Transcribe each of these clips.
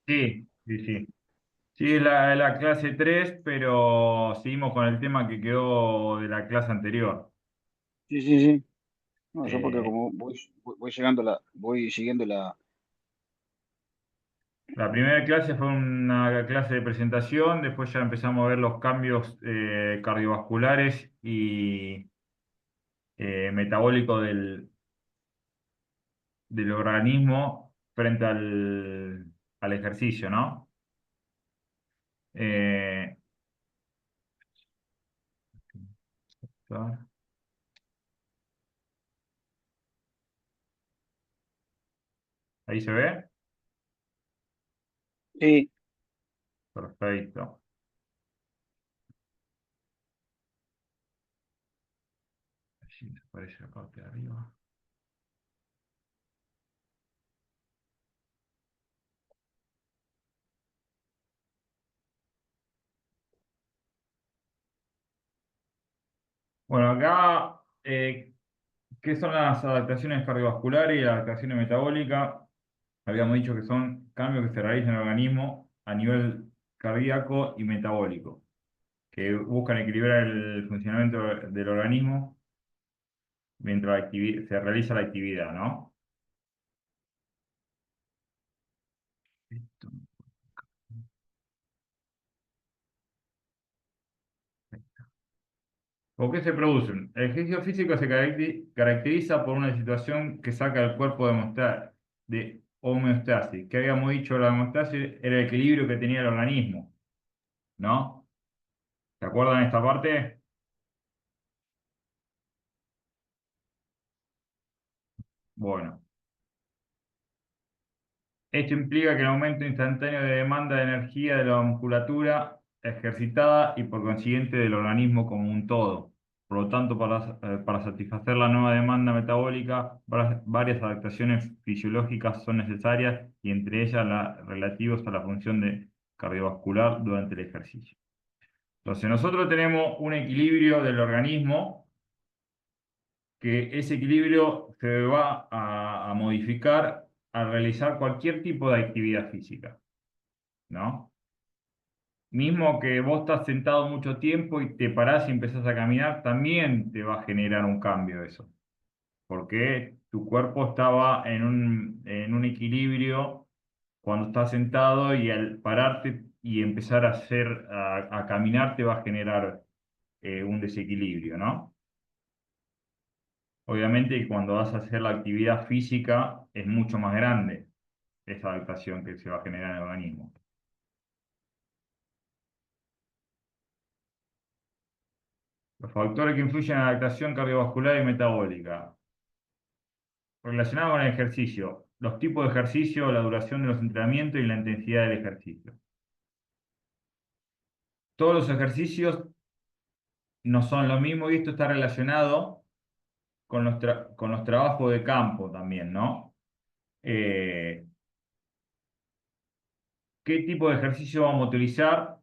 Sí, sí, sí. Sí, es la clase 3, pero seguimos con el tema que quedó de la clase anterior. Sí, sí, sí. No, yo porque Eh, como voy llegando voy siguiendo la. la primera clase fue una clase de presentación, después ya empezamos a ver los cambios cardiovasculares y metabólicos del organismo frente al ejercicio, ¿no? Eh, ¿Ahí se ve? Sí, Perfecto. Allí aparece la parte de arriba. Bueno, acá, ¿qué son las adaptaciones cardiovasculares y las adaptaciones metabólicas? Habíamos dicho que son cambios que se realizan en el organismo a nivel cardíaco y metabólico, que buscan equilibrar el funcionamiento del organismo mientras se realiza la actividad, ¿no? Esto. ¿Por qué se producen? El ejercicio físico se caracteriza por una situación que saca al cuerpo de homeostasis. Que habíamos dicho, la homeostasis era el equilibrio que tenía el organismo, ¿no? ¿Se acuerdan de esta parte? Bueno, esto implica que el aumento instantáneo de demanda de energía de la musculatura ejercitada y por consiguiente del organismo como un todo. Por lo tanto, para satisfacer la nueva demanda metabólica, varias adaptaciones fisiológicas son necesarias y entre ellas las relativas a la función cardiovascular durante el ejercicio. Entonces, nosotros tenemos un equilibrio del organismo que ese equilibrio se va a modificar al realizar cualquier tipo de actividad física, ¿no? Mismo que vos estás sentado mucho tiempo y te parás y empezás a caminar, también te va a generar un cambio eso, porque tu cuerpo estaba en un equilibrio cuando estás sentado y al pararte y empezar a caminar te va a generar un desequilibrio, ¿no? Obviamente cuando vas a hacer la actividad física es mucho más grande esa adaptación que se va a generar en el organismo. Los factores que influyen en la adaptación cardiovascular y metabólica. Relacionado con el ejercicio, los tipos de ejercicio, la duración de los entrenamientos y la intensidad del ejercicio. Todos los ejercicios no son lo mismo y esto está relacionado con los trabajos de campo también, ¿no? Eh, ¿Qué tipo de ejercicio vamos a utilizar?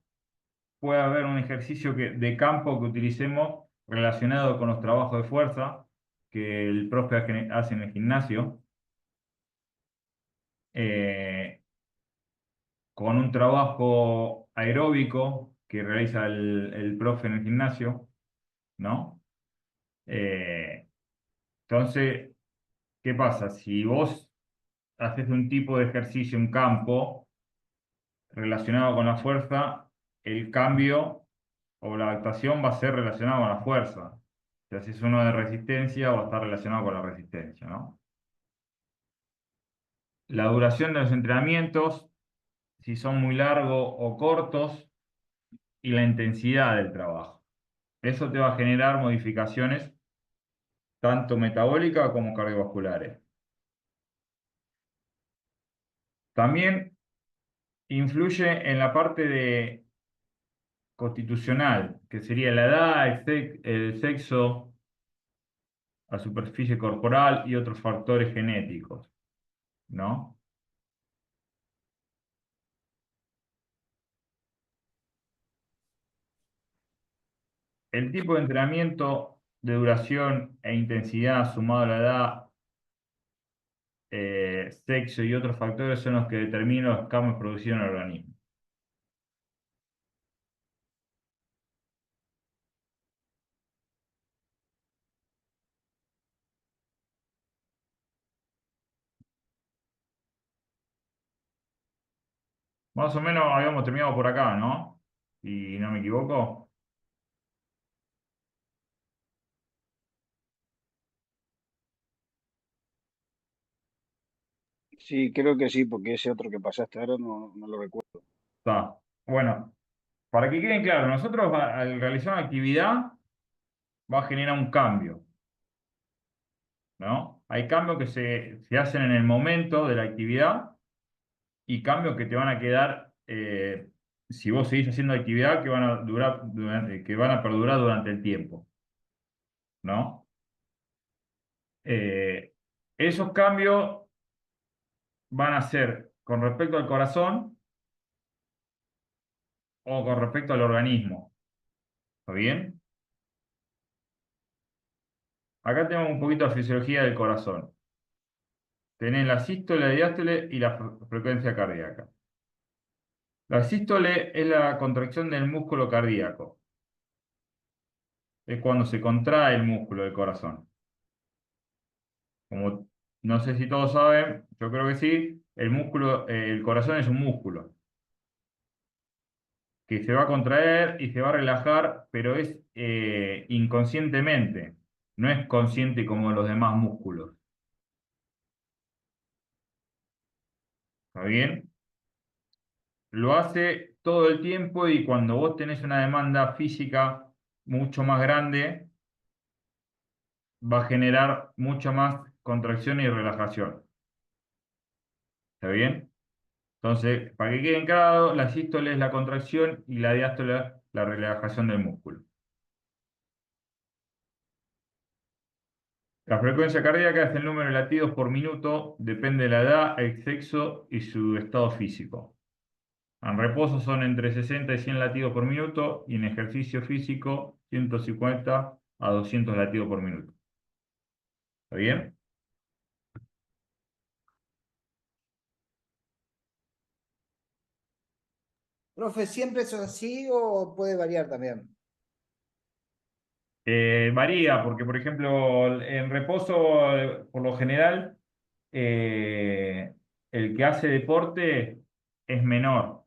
Puede haber un ejercicio de campo que utilicemos relacionado con los trabajos de fuerza que el profe hace en el gimnasio, eh, con un trabajo aeróbico que realiza el profe en el gimnasio, ¿no? Eh, entonces, ¿qué pasa? Si vos haces un tipo de ejercicio en campo relacionado con la fuerza, el cambio o la adaptación va a ser relacionado con la fuerza. Si haces uno de resistencia, va a estar relacionado con la resistencia, ¿no? La duración de los entrenamientos, si son muy largos o cortos, y la intensidad del trabajo. Eso te va a generar modificaciones tanto metabólicas como cardiovasculares. También influye en la parte constitucional, que sería la edad, el sexo, la superficie corporal y otros factores genéticos, ¿no? El tipo de entrenamiento de duración e intensidad sumado a la edad sexo y otros factores son los que determinan los cambios producidos en el organismo. Más o menos habíamos terminado por acá, ¿no? Y no me equivoco. Sí, creo que sí, porque ese otro que pasaste ahora no lo recuerdo. Está. Bueno, para que queden claros, nosotros al realizar una actividad va a generar un cambio, ¿no? Hay cambios que se hacen en el momento de la actividad y cambios que te van a quedar, si vos seguís haciendo actividad, que van a durar, que van a perdurar durante el tiempo, ¿no? Eh, Esos cambios van a ser con respecto al corazón o con respecto al organismo, ¿está bien? Acá tenemos un poquito de fisiología del corazón. Tenés la sístole, la diástole y la frecuencia cardíaca. La sístole es la contracción del músculo cardíaco. Es cuando se contrae el músculo del corazón. Como no sé si todos saben, yo creo que sí, el corazón es un músculo que se va a contraer y se va a relajar, pero es inconscientemente, no es consciente como los demás músculos. ¿Está bien? Lo hace todo el tiempo y cuando vos tenés una demanda física mucho más grande, va a generar mucha más contracción y relajación. ¿Está bien? Entonces, para que queden claros, la sístole es la contracción y la diástole la relajación del músculo. La frecuencia cardíaca es el número de latidos por minuto, depende de la edad, el sexo y su estado físico. En reposo son entre 60 y 100 latidos por minuto y en ejercicio físico 150 a 200 latidos por minuto. ¿Está bien? Profe, ¿siempre es así o puede variar también? Varía, porque por ejemplo, en reposo, por lo general, eh, el que hace deporte es menor.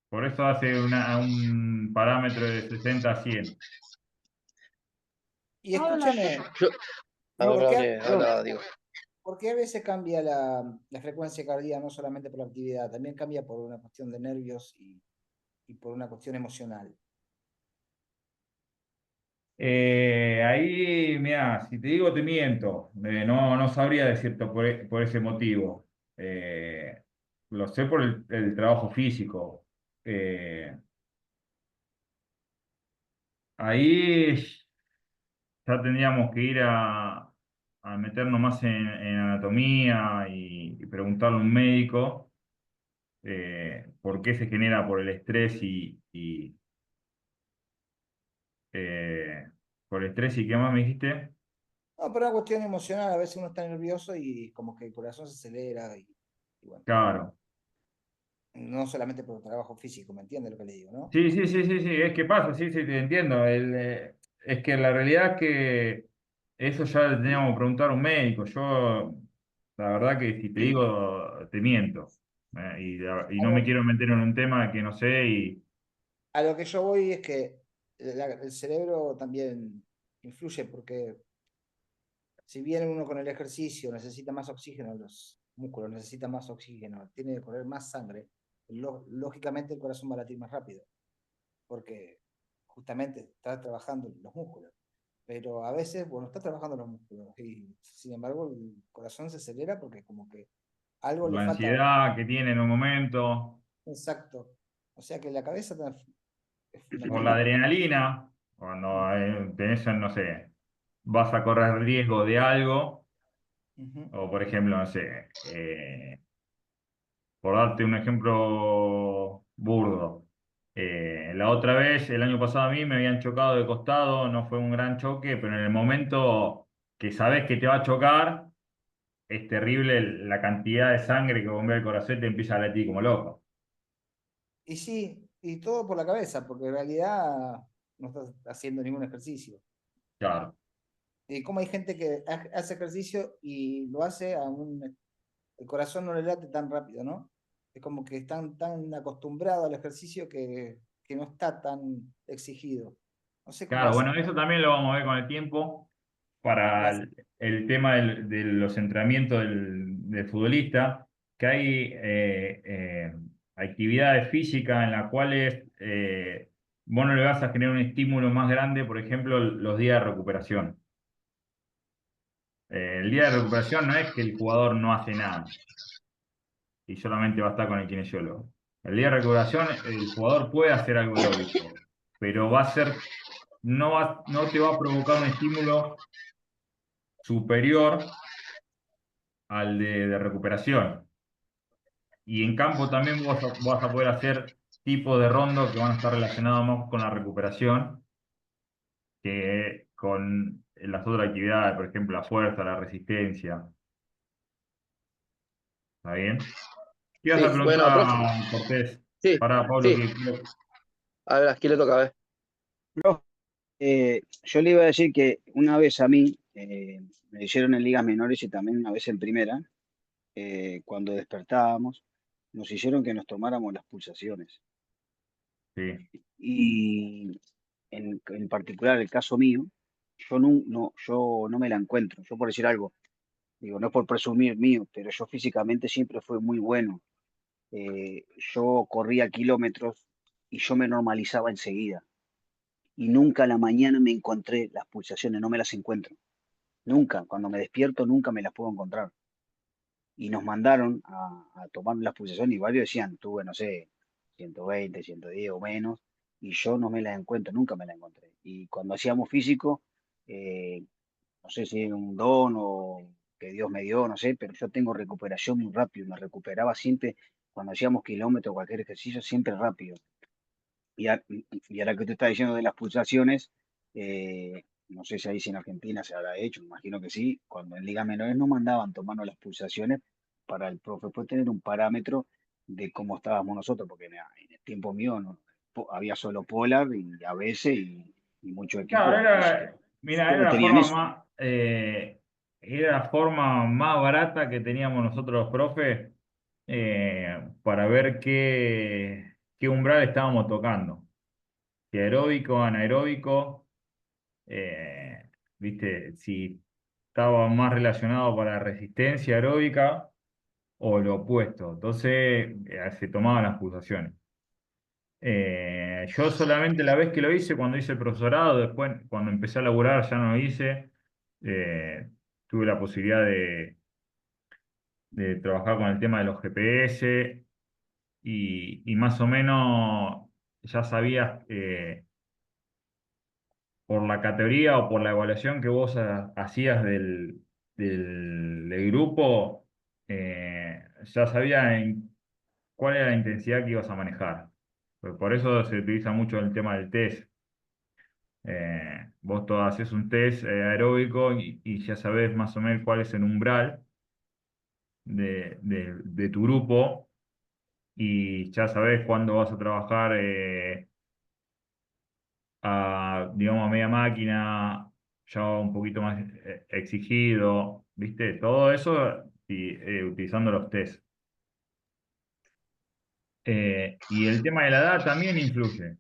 Por eso hace un parámetro de 60 a 100. Y escúcheme, Yo, ¿y por ahora qué, hable, habla, digo. por qué a veces cambia la frecuencia cardíaca no solamente por la actividad, también cambia por una cuestión de nervios y por una cuestión emocional? Ahí, mira, si te digo te miento. No sabría decirte por ese motivo. Eh, lo sé por el trabajo físico. Eh, Ahí ya tendríamos que ir a meternos más en anatomía y preguntarle a un médico por qué se genera por el estrés eh, por el estrés y qué más me dijiste. No, por una cuestión emocional, a veces uno está nervioso y como que el corazón se acelera y bueno, Claro. no solamente por el trabajo físico, ¿me entiende lo que le digo, no? Sí, sí, sí, sí, sí, es que pasa, sí, sí, te entiendo. Es que la realidad es que eso ya le teníamos que preguntar a un médico. Yo, la verdad que si te digo, te miento. Y no me Algo- quiero meter en un tema que no sé y A lo que yo voy es que el cerebro también influye porque si bien uno con el ejercicio necesita más oxígeno, los músculos necesitan más oxígeno, tiene que correr más sangre, lógicamente el corazón va a latir más rápido, porque justamente está trabajando los músculos. Pero a veces, bueno, está trabajando los músculos y sin embargo el corazón se acelera porque como que algo por le la falta. ansiedad que tiene en un momento, Exacto. O sea que la cabeza es por la fundamental. adrenalina, cuando tenés, no sé, vas a correr riesgo de algo, Ujú. o por ejemplo, no sé, por darte un ejemplo burdo. La otra vez, el año pasado a mí me habían chocado de costado, no fue un gran choque, pero en el momento que sabes que te va a chocar, es terrible la cantidad de sangre que bombea el corazón y te empieza a latir como loco. Y sí, y todo por la cabeza, porque en realidad no estás haciendo ningún ejercicio. Claro. Y como hay gente que hace ejercicio y lo hace el corazón no le late tan rápido, ¿no? Es como que están tan acostumbrados al ejercicio que no está tan exigido. No sé cómo Claro, bueno, hacen. eso también lo vamos a ver con el tiempo ¿Cómo para hacen? el tema de los entrenamientos del futbolista, que hay actividades físicas en las cuales vos no le vas a generar un estímulo más grande, por ejemplo, los días de recuperación. El día de recuperación no es que el jugador no hace nada y solamente va a estar con el kinesiólogo. El día de recuperación, el jugador puede hacer algo aeróbico, pero va a ser, no te va a provocar un estímulo superior al de recuperación. Y en campo también vas a poder hacer tipos de rondo que van a estar relacionados más con la recuperación que con las otras actividades, por ejemplo, la fuerza, la resistencia. ¿Está bien? ¿Qué ibas a Sí, bueno, profe, preguntar, Cortés? sí, Para Pablo, sí. que A ver, aquí le toca, a ver. Profe, yo le iba a decir que una vez a mí me hicieron en ligas menores y también una vez en primera, cuando despertábamos, nos hicieron que nos tomáramos las pulsaciones. sí, Y en particular el caso mío, yo no me la encuentro. Yo por decir algo, digo, no es por presumir mío, pero yo físicamente siempre fui muy bueno. Yo corría kilómetros y yo me normalizaba enseguida. Y nunca a la mañana me encontré las pulsaciones, no me las encuentro. Nunca, cuando me despierto, nunca me las puedo encontrar. Y nos mandaron a tomar las pulsaciones y varios decían, tuve, no sé, 120, 110 o menos, y yo no me las encuentro, nunca me las encontré. Y cuando hacíamos físico, eh, no sé si era un don o que Dios me dio, no sé, pero yo tengo recuperación muy rápido, me recuperaba siempre cuando hacíamos kilómetros o cualquier ejercicio, siempre rápido. Y ahora que usted está diciendo de las pulsaciones, no sé si ahí si en Argentina se habrá hecho, me imagino que sí, cuando en ligas menores nos mandaban tomarnos las pulsaciones para el profe pues tener un parámetro de cómo estábamos nosotros, porque en el tiempo mío no, había solo Polar y ABC y muchos claro, equipos mira, solo tenían eso. era la forma más barata que teníamos nosotros los profes para ver qué umbral estábamos tocando. Si aeróbico, anaeróbico, viste, si estaba más relacionado para resistencia aeróbica o lo opuesto. Entonces, se tomaban las pulsaciones. Yo solamente la vez que lo hice, cuando hice el profesorado, después cuando empecé a laburar ya no lo hice. Eh, Tuve la posibilidad de trabajar con el tema de los GPS y más o menos ya sabías por la categoría o por la evaluación que vos hacías del grupo, ya sabías cuál era la intensidad que ibas a manejar. Por eso se utiliza mucho el tema del test. Vos todo haces un test aeróbico y ya sabés más o menos cuál es el umbral de tu grupo y ya sabés cuándo vas a trabajar digamos, a media máquina, ya un poquito más exigido, ¿viste? Todo eso utilizando los test. Y el tema de la edad también influye,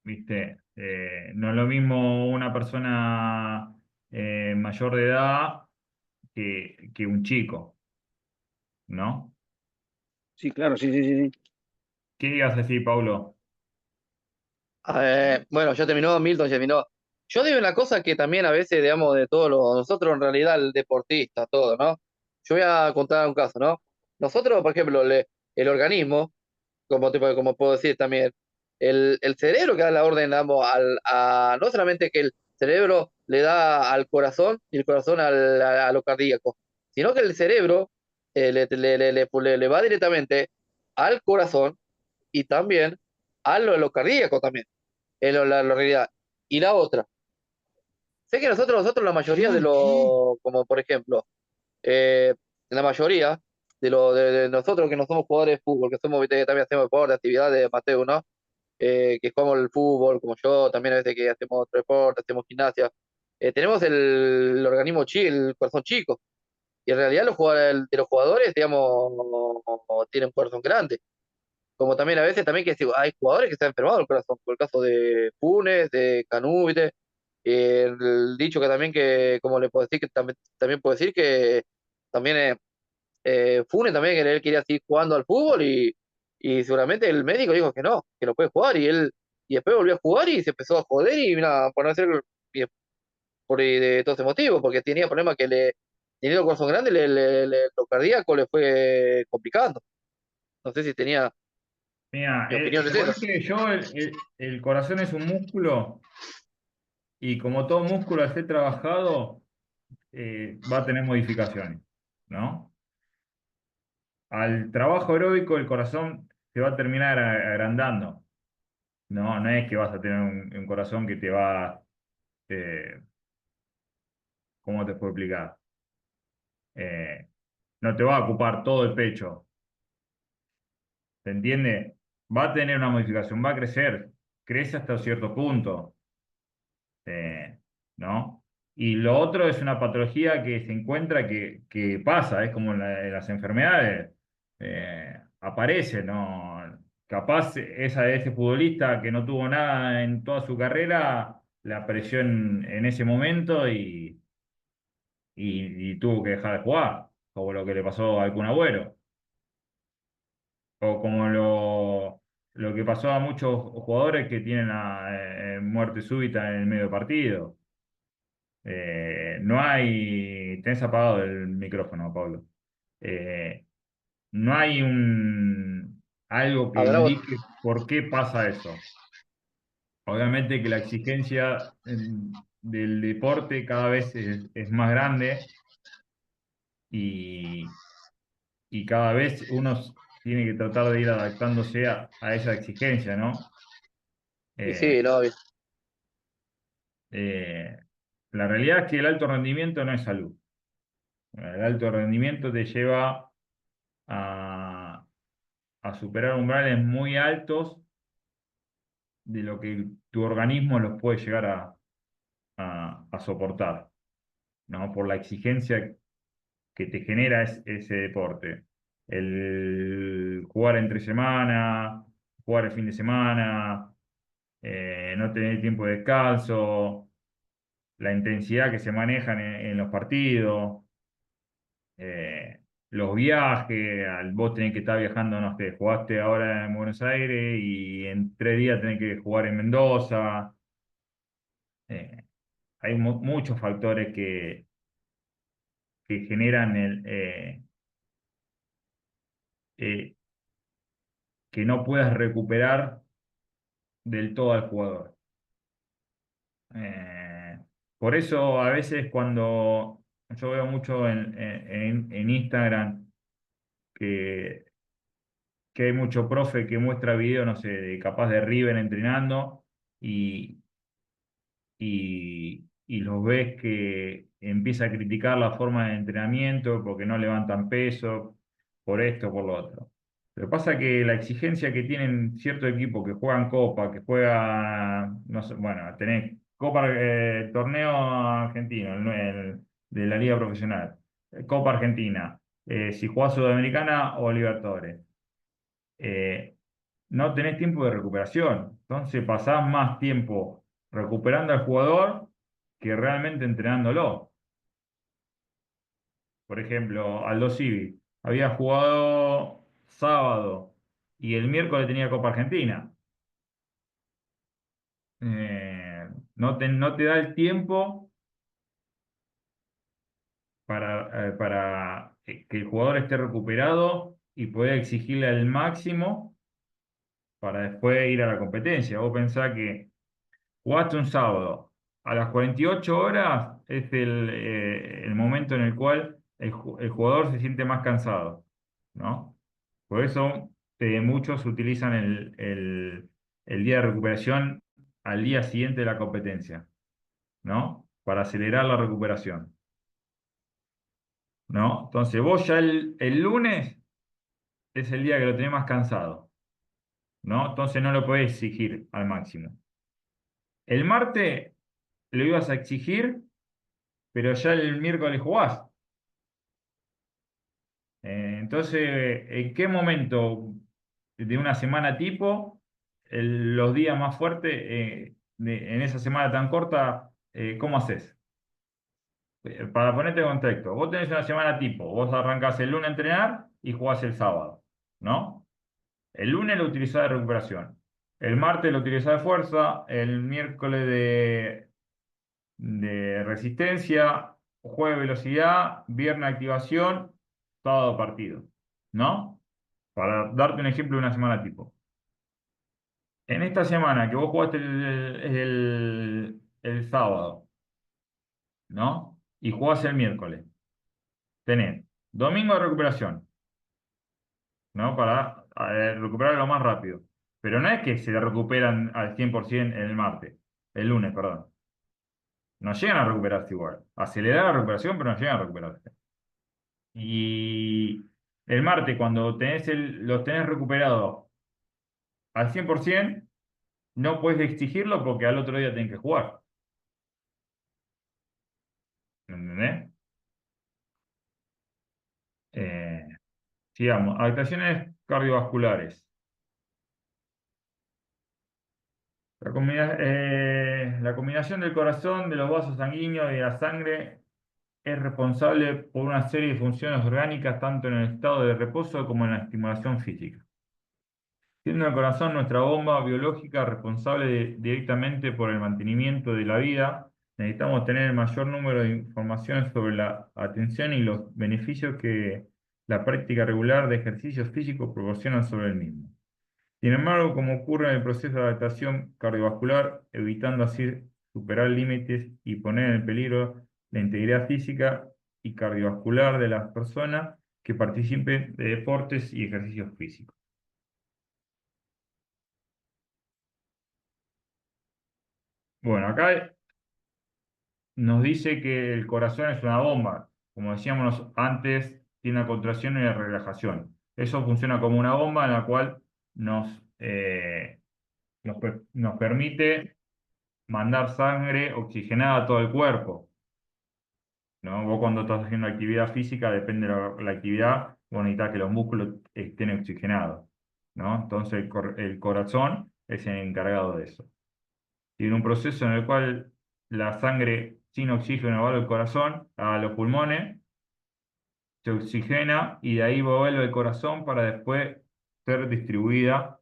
¿viste? No es lo mismo una persona mayor de edad que un chico, ¿no? Sí, claro, sí, sí, sí, sí. ¿Qué ibas a decir, Paulo? Bueno, ya terminó, Milton ya terminó. Yo digo una cosa que también a veces, digamos, de todos nosotros en realidad, el deportista, todo, ¿no? Yo voy a contar un caso, ¿no? Nosotros, por ejemplo, el organismo, como puedo decir también, el cerebro que da la orden, digamos, no solamente que el cerebro le da al corazón y el corazón a lo cardíaco, sino que el cerebro le va directamente al corazón y también a lo cardíaco también, en la realidad. Y la otra, sé que nosotros la mayoría de los, como por ejemplo, la mayoría de nosotros que no somos jugadores de fútbol, que somos, viste, que también hacemos deporte, actividades amateur, ¿no? Que jugamos el fútbol, como yo, también a veces que hacemos otro deporte, hacemos gimnasia, tenemos el organismo chico, el corazón chico, y en realidad de los jugadores, digamos, tienen un corazón grande. Como también a veces también que sí, hay jugadores que se han enfermado el corazón, por el caso de Funes, de Canú, ¿viste? El dicho que también que, como le puedo decir, que también puedo decir que también Funes también, que él quería seguir jugando al fútbol y seguramente el médico dijo que no puede jugar y después volvió a jugar y se empezó a joder y mira, por no hacer, y de todo ese motivo, porque tenía problemas que teniendo el corazón grande, lo cardíaco le fue complicando. No sé si tenía, Mira, mi opinión es esa. acuérdate que el corazón es un músculo y como todo músculo al ser trabajado, va a tener modificaciones, ¿no? Al trabajo aeróbico el corazón se va a terminar agrandando, ¿no? No es que vas a tener un corazón que te va, eh, ¿cómo te puedo explicar? Eh, no te va a ocupar todo el pecho, ¿se entiende? Va a tener una modificación, va a crecer, crece hasta cierto punto, eh, ¿no? Y lo otro es una patología que se encuentra que pasa, es como en las enfermedades, aparece, ¿no? Capaz ese futbolista que no tuvo nada en toda su carrera, le apareció en ese momento y tuvo que dejar de jugar, como lo que le pasó al Kun Agüero, o como lo que pasó a muchos jugadores que tienen muerte súbita en el medio partido. No hay, tenés apagado el micrófono, Pablo. Eh, no hay algo que Habrá, indique por qué pasa eso. Obviamente que la exigencia del deporte cada vez es más grande y, y cada vez uno tiene que tratar de ir adaptándose a esa exigencia, ¿no? y Eh, sí, no, eh, la realidad es que el alto rendimiento no es salud. El alto rendimiento te lleva a, a superar umbrales muy altos de lo que tu organismo los puede llegar a soportar, ¿no? Por la exigencia que te genera ese deporte. El jugar entre semana, jugar el fin de semana, no tener tiempo de descanso, la intensidad que se manejan en los partidos. eh, los viajes, vos tenés que estar viajando, no sé, jugaste ahora en Buenos Aires y en 3 días tenés que jugar en Mendoza. Eh, hay muchos factores que generan eh, que no puedas recuperar del todo al jugador. Eh, por eso a veces cuando yo veo mucho en Instagram que, que hay mucho profe que muestra videos, no sé, capaz de River entrenando y, y los ves que empieza a criticar la forma de entrenamiento porque no levantan peso, por esto, por lo otro. Lo que pasa es que la exigencia que tienen ciertos equipos que juegan Copa, que juegan, no sé, bueno, tenés Copa, torneo argentino, de la Liga Profesional, Copa Argentina, si jugás Sudamericana o Libertadores. eh, no tenés tiempo de recuperación. Entonces pasás más tiempo recuperando al jugador que realmente entrenándolo. Por ejemplo, Aldo Civi había jugado sábado y el miércoles tenía Copa Argentina. No te da el tiempo para que el jugador esté recuperado y poder exigirle al máximo para después ir a la competencia. Vos pensás que jugaste un sábado. A las 48 horas es el momento en el cual el jugador se siente más cansado, ¿no? Por eso muchos utilizan el día de recuperación al día siguiente de la competencia, ¿no? para acelerar la recuperación, ¿no? Entonces vos ya el lunes es el día que lo tenés más cansado, ¿no? Entonces no lo podés exigir al máximo. El martes lo ibas a exigir, pero ya el miércoles jugás. Entonces, ¿en qué momento de una semana tipo, los días más fuertes, en esa semana tan corta, cómo haces? Para ponerte en contexto, vos tenés una semana tipo, vos arrancás el lunes a entrenar y jugás el sábado, ¿no? El lunes lo utilizás de recuperación, el martes lo utilizás de fuerza, el miércoles de resistencia, jueves velocidad, viernes activación, sábado partido, ¿no? Para darte un ejemplo de una semana tipo. En esta semana que vos jugaste el sábado, ¿no? Y jugás el miércoles, tenés domingo de recuperación, ¿no? Para recuperar lo más rápido. Pero no es que se recuperan al 100% el martes, el lunes, perdón. No llegan a recuperarse igual. Acelerar la recuperación, pero no llegan a recuperarse. Y el martes, cuando los tenés recuperados al 100%, no puedes exigirlo porque al otro día tenés que jugar. ¿Entendés? Eh, Sigamos. Adaptaciones cardiovasculares. La combinación del corazón, de los vasos sanguíneos y de la sangre es responsable por una serie de funciones orgánicas tanto en el estado de reposo como en la estimulación física. Siendo el corazón nuestra bomba biológica responsable directamente por el mantenimiento de la vida, necesitamos tener el mayor número de información sobre la atención y los beneficios que la práctica regular de ejercicios físicos proporciona sobre el mismo. Sin embargo, como ocurre en el proceso de adaptación cardiovascular, evitando así superar límites y poner en peligro la integridad física y cardiovascular de las personas que participen de deportes y ejercicios físicos. Bueno, acá nos dice que el corazón es una bomba. Como decíamos antes, tiene una contracción y una relajación. Eso funciona como una bomba en la cual nos permite mandar sangre oxigenada a todo el cuerpo, ¿no? Vos cuando estás haciendo actividad física, depende de la actividad, vos necesitas que los músculos estén oxigenados, ¿no? Entonces el corazón es el encargado de eso. Tiene un proceso en el cual la sangre sin oxígeno va al corazón, a los pulmones, se oxigena y de ahí vuelve al corazón para después ser distribuida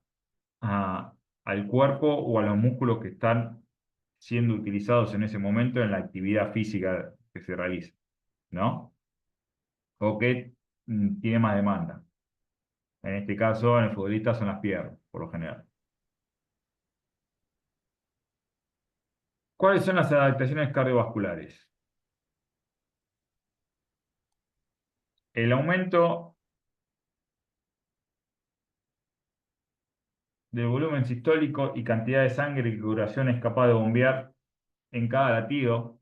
al cuerpo o a los músculos que están siendo utilizados en ese momento en la actividad física que se realiza, ¿no? O que tiene más demanda. En este caso, en el futbolista son las piernas, por lo general. ¿Cuáles son las adaptaciones cardiovasculares? El aumento del volumen sistólico y cantidad de sangre que el corazón es capaz de bombear en cada latido,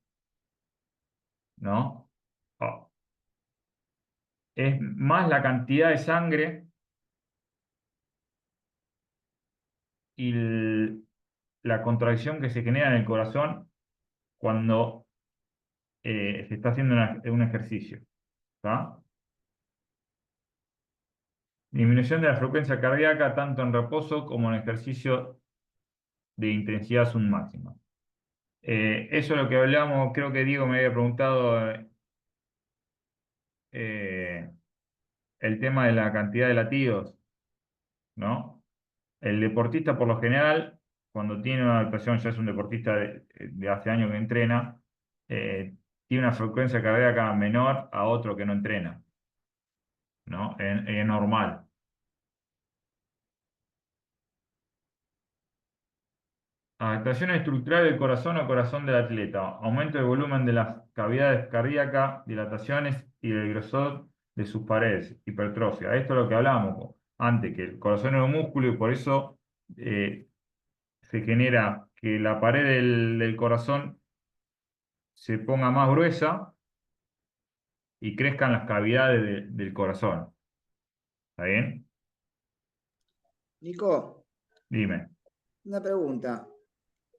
¿no? Oh, es más la cantidad de sangre y la contracción que se genera en el corazón cuando se está haciendo un ejercicio, ¿tá? Disminución de la frecuencia cardíaca tanto en reposo como en ejercicio de intensidad submáxima. Eso es lo que hablamos, creo que Diego me había preguntado eh, el tema de la cantidad de latidos, ¿no? El deportista por lo general, cuando tiene una adaptación, ya es un deportista de hace años que entrena, tiene una frecuencia cardíaca menor a otro que no entrena, ¿no? Es normal. Adaptación estructural del corazón o corazón del atleta. Aumento del volumen de las cavidades cardíacas, dilataciones y del grosor de sus paredes. Hipertrofia. Esto es lo que hablábamos antes, que el corazón es un músculo y por eso se genera que la pared del corazón se ponga más gruesa y crezcan las cavidades del corazón. ¿Está bien? Nico, Dime. una pregunta.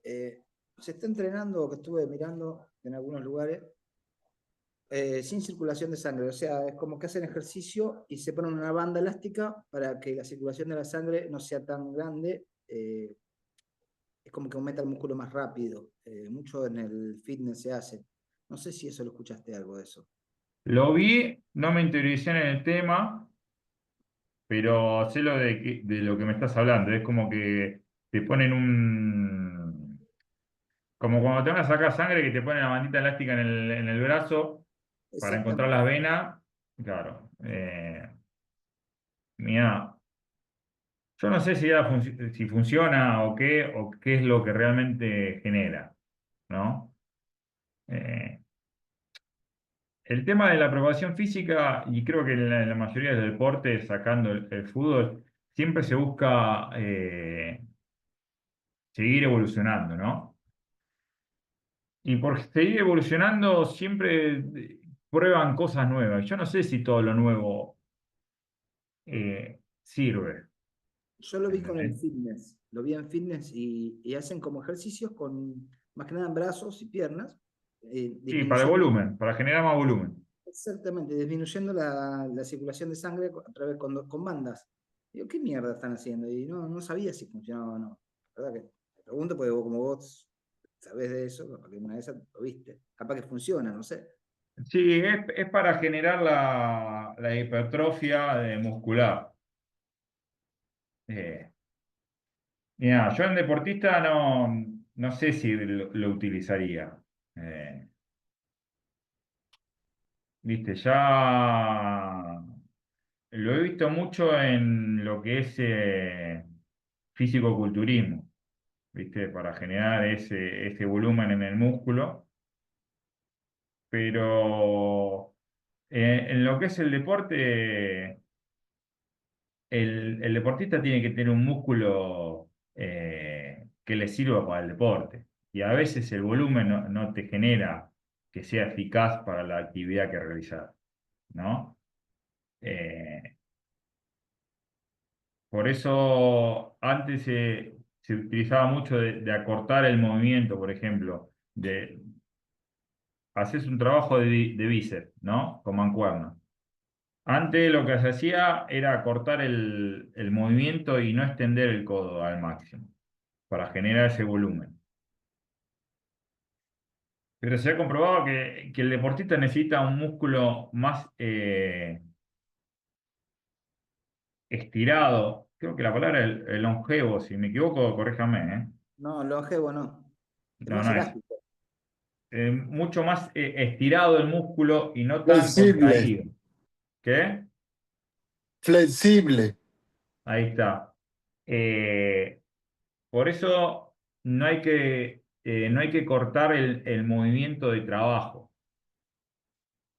Se está entrenando, que estuve mirando en algunos lugares, sin circulación de sangre. O sea, es como que hacen ejercicio y se ponen una banda elástica para que la circulación de la sangre no sea tan grande. Es como que aumenta el músculo más rápido. Mucho en el fitness se hace. No sé si eso lo escuchaste algo de eso. Lo vi, no me interioricé en el tema, pero sé de lo que me estás hablando. Es como que te ponen un... Como cuando te van a sacar sangre, que te ponen la bandita elástica en el brazo para encontrar las Exactamente. venas. Claro. Mira, yo no sé si funciona o qué es lo que realmente genera, ¿no? Eh, el tema de la aprobación física, y creo que en la mayoría de los deportes, sacando el fútbol, siempre se busca seguir evolucionando, ¿no? Y por seguir evolucionando siempre prueban cosas nuevas. Yo no sé si todo lo nuevo sirve. Yo lo vi con el ¿Entendés? fitness. Lo vi en fitness y hacen como ejercicios con más que nada en brazos y piernas, Sí, para el disminuyendo. volumen, para generar más volumen. Exactamente, disminuyendo la circulación de sangre a través con bandas. Digo, ¿qué mierda están haciendo? Y no sabía si funcionaba o no. La verdad que te pregunto porque vos, como vos sabés de eso, porque una vez lo viste. Capaz que funciona, no sé. Sí, es para generar la hipertrofia muscular. Eh, Mira, yo en deportista no sé si lo utilizaría. Eh, Viste, ya lo he visto mucho en lo que es físico-culturismo, ¿viste? Para generar ese volumen en el músculo. Pero en lo que es el deporte, el deportista tiene que tener un músculo que le sirva para el deporte. Y a veces el volumen no te genera que sea eficaz para la actividad que realizar, ¿no? Eh, por eso antes se utilizaba mucho de acortar el movimiento, por ejemplo, haces un trabajo de bíceps, ¿no? Con mancuerna. Antes lo que se hacía era cortar el movimiento y no extender el codo al máximo para generar ese volumen. Pero se ha comprobado que el deportista necesita un músculo más estirado. Creo que la palabra es el longevo, si me equivoco, corríjame, ¿eh? No, longevo no. Es No, más no es. elástico. Mucho más estirado el músculo y no tan Flexible, contraído. ¿Qué? flexible. Ahí está. Eh, por eso no hay que cortar el movimiento de trabajo,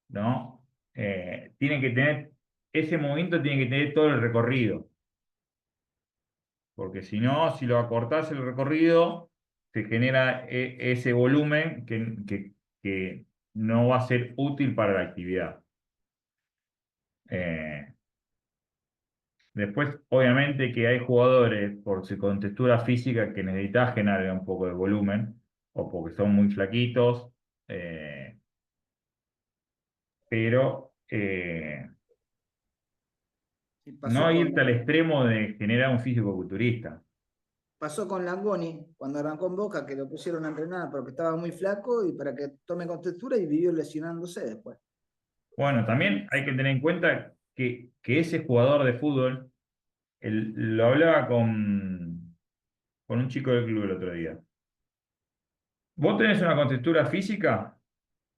¿no? Tiene que tener, ese movimiento tiene que tener todo el recorrido, porque si no, si lo acortás el recorrido, se genera ese volumen que no va a ser útil para la actividad. Eh, Después, obviamente que hay jugadores por su contextura física que necesitan generar un poco de volumen o porque son muy flaquitos, eh, pero Y pasó no con, irte al extremo de generar un físico-culturista. pasó con Langoni, cuando arrancó en Boca, que lo pusieron a entrenar porque estaba muy flaco y para que tome contextura y vivió lesionándose después. Bueno, también hay que tener en cuenta que ese jugador de fútbol, lo hablaba con un chico del club el otro día. Vos tenés una contextura física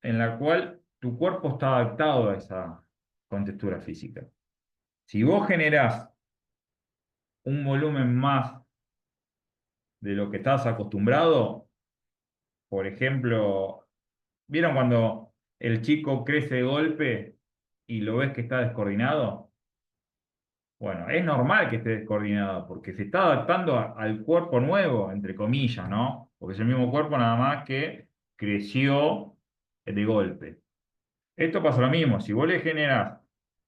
en la cual tu cuerpo está adaptado a esa contextura física. Si vos generás un volumen más de lo que estás acostumbrado, por ejemplo, ¿vieron cuando el chico crece de golpe y lo ves que está descoordinado? Bueno, es normal que esté descoordinado porque se está adaptando al cuerpo nuevo, entre comillas, ¿no? Porque es el mismo cuerpo nada más que creció de golpe. Esto pasa lo mismo, si vos le generás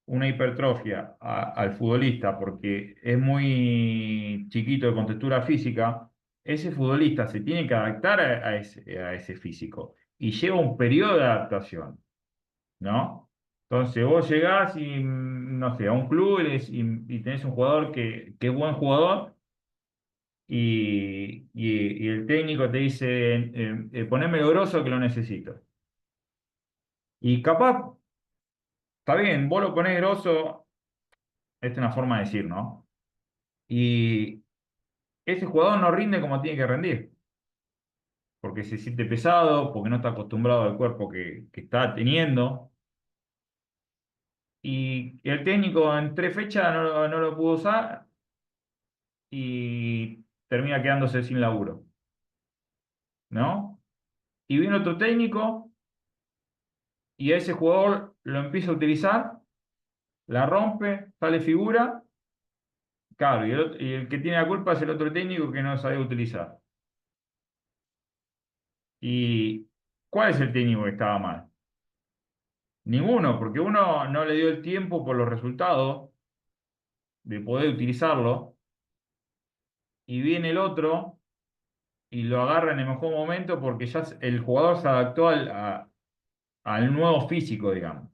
una hipertrofia al futbolista porque es muy chiquito de contextura física, ese futbolista se tiene que adaptar a ese físico y lleva un periodo de adaptación, ¿no? Entonces vos llegás y, no sé, a un club y tenés un jugador que es buen jugador y el técnico te dice, ponémelo grosso que lo necesito. Y capaz, está bien, vos lo ponés grosso, esta es una forma de decir, ¿no? Y ese jugador no rinde como tiene que rendir, porque se siente pesado, porque no está acostumbrado al cuerpo que está teniendo. Y el técnico en 3 fechas no lo pudo usar y termina quedándose sin laburo, ¿no? Y viene otro técnico y a ese jugador lo empieza a utilizar, la rompe, sale figura, claro, y el que tiene la culpa es el otro técnico que no sabe utilizar. ¿Y cuál es el técnico que estaba mal? Ninguno, porque uno no le dio el tiempo por los resultados de poder utilizarlo, y viene el otro y lo agarra en el mejor momento porque ya el jugador se adaptó al nuevo físico, digamos.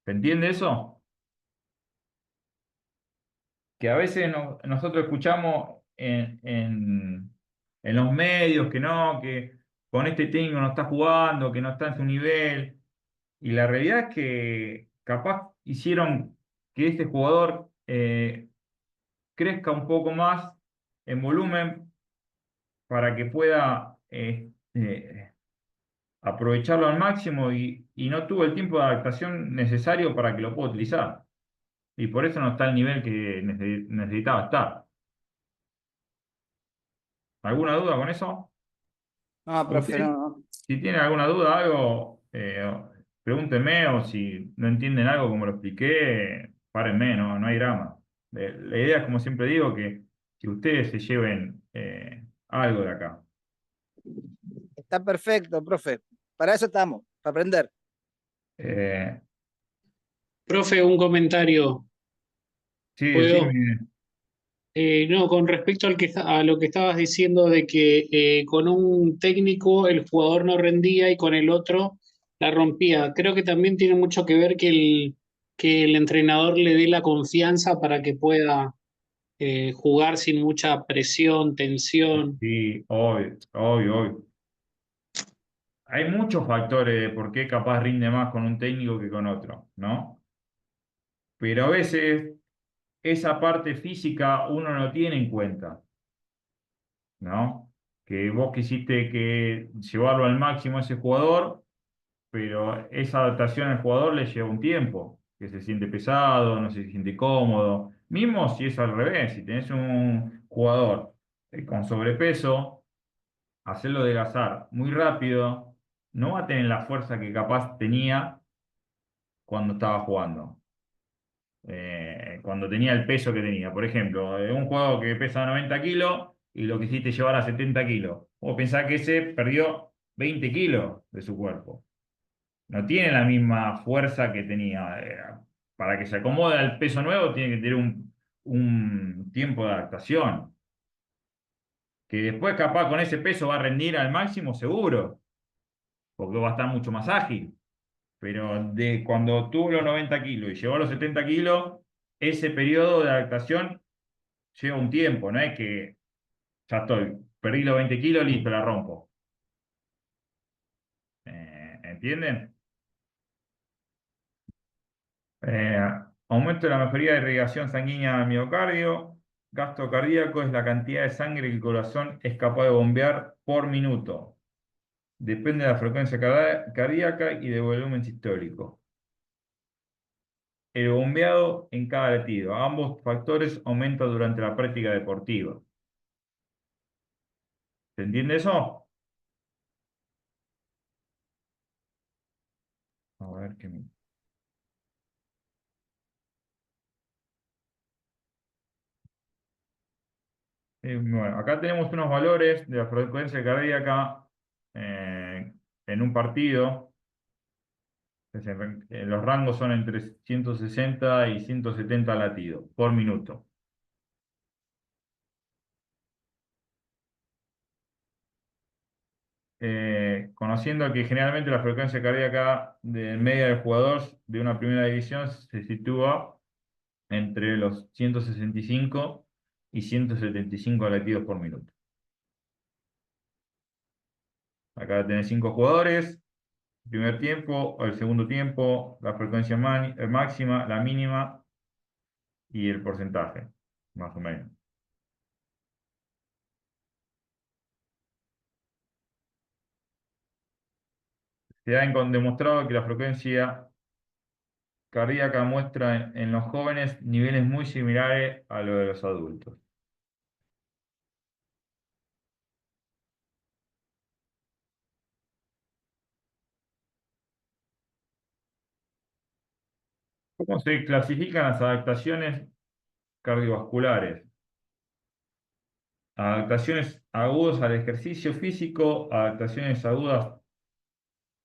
¿Se entiende eso? Que a veces nosotros escuchamos en los medios que con este técnico no está jugando, que no está en su nivel, y la realidad es que capaz hicieron que este jugador crezca un poco más en volumen para que pueda aprovecharlo al máximo y no tuvo el tiempo de adaptación necesario para que lo pueda utilizar. Y por eso no está al nivel que necesitaba estar. ¿Alguna duda con eso? No, profe, no, ¿Usted? no. Si tienen alguna duda, algo, pregúntenme, o si no entienden algo como lo expliqué, párenme, no hay drama. La idea es, como siempre digo, que ustedes se lleven algo de acá. Está perfecto, profe. Para eso estamos, para aprender. Eh, Profe, un comentario. sí, ¿Puedo? decime. No, con respecto a lo que estabas diciendo de que con un técnico el jugador no rendía y con el otro la rompía. Creo que también tiene mucho que ver que el entrenador le dé la confianza para que pueda jugar sin mucha presión, tensión. Sí, obvio, obvio, obvio. Hay muchos factores de por qué capaz rinde más con un técnico que con otro, ¿no? Pero a veces esa parte física uno no tiene en cuenta, ¿no? Que vos quisiste que llevarlo al máximo a ese jugador, pero esa adaptación al jugador le lleva un tiempo, que se siente pesado, no se siente cómodo. Mismo si es al revés, si tenés un jugador con sobrepeso, hacerlo adelgazar muy rápido, no va a tener la fuerza que capaz tenía cuando estaba jugando, cuando tenía el peso que tenía. Por ejemplo, un jugador que pesa 90 kilos y lo quisiste llevar a 70 kilos. Vos pensás que ese perdió 20 kilos de su cuerpo. No tiene la misma fuerza que tenía. Para que se acomode al peso nuevo tiene que tener un tiempo de adaptación. Que después capaz con ese peso va a rendir al máximo seguro, porque va a estar mucho más ágil. Pero de cuando tuvo los 90 kilos y llegó a los 70 kilos, ese periodo de adaptación lleva un tiempo, no es que ya estoy, perdí los 20 kilos, listo, la rompo. ¿Entienden? Eh, Aumento de la mejoría de irrigación sanguínea al miocardio. Gasto cardíaco es la cantidad de sangre que el corazón es capaz de bombear por minuto. Depende de la frecuencia cardíaca y del volumen sistólico. El bombeado en cada latido. Ambos factores aumentan durante la práctica deportiva. ¿Se entiende eso? A ver qué me... Bueno, acá tenemos unos valores de la frecuencia cardíaca. en un partido, los rangos son entre 160 y 170 latidos por minuto. Conociendo que generalmente la frecuencia cardíaca de media del jugador de una primera división se sitúa entre los 165 y 175 latidos por minuto. Acá tenés 5 jugadores, el primer tiempo, el segundo tiempo, la frecuencia máxima, la mínima y el porcentaje, más o menos. Se ha demostrado que la frecuencia cardíaca muestra en los jóvenes niveles muy similares a los de los adultos. ¿Cómo se clasifican las adaptaciones cardiovasculares? Adaptaciones agudas al ejercicio físico, adaptaciones agudas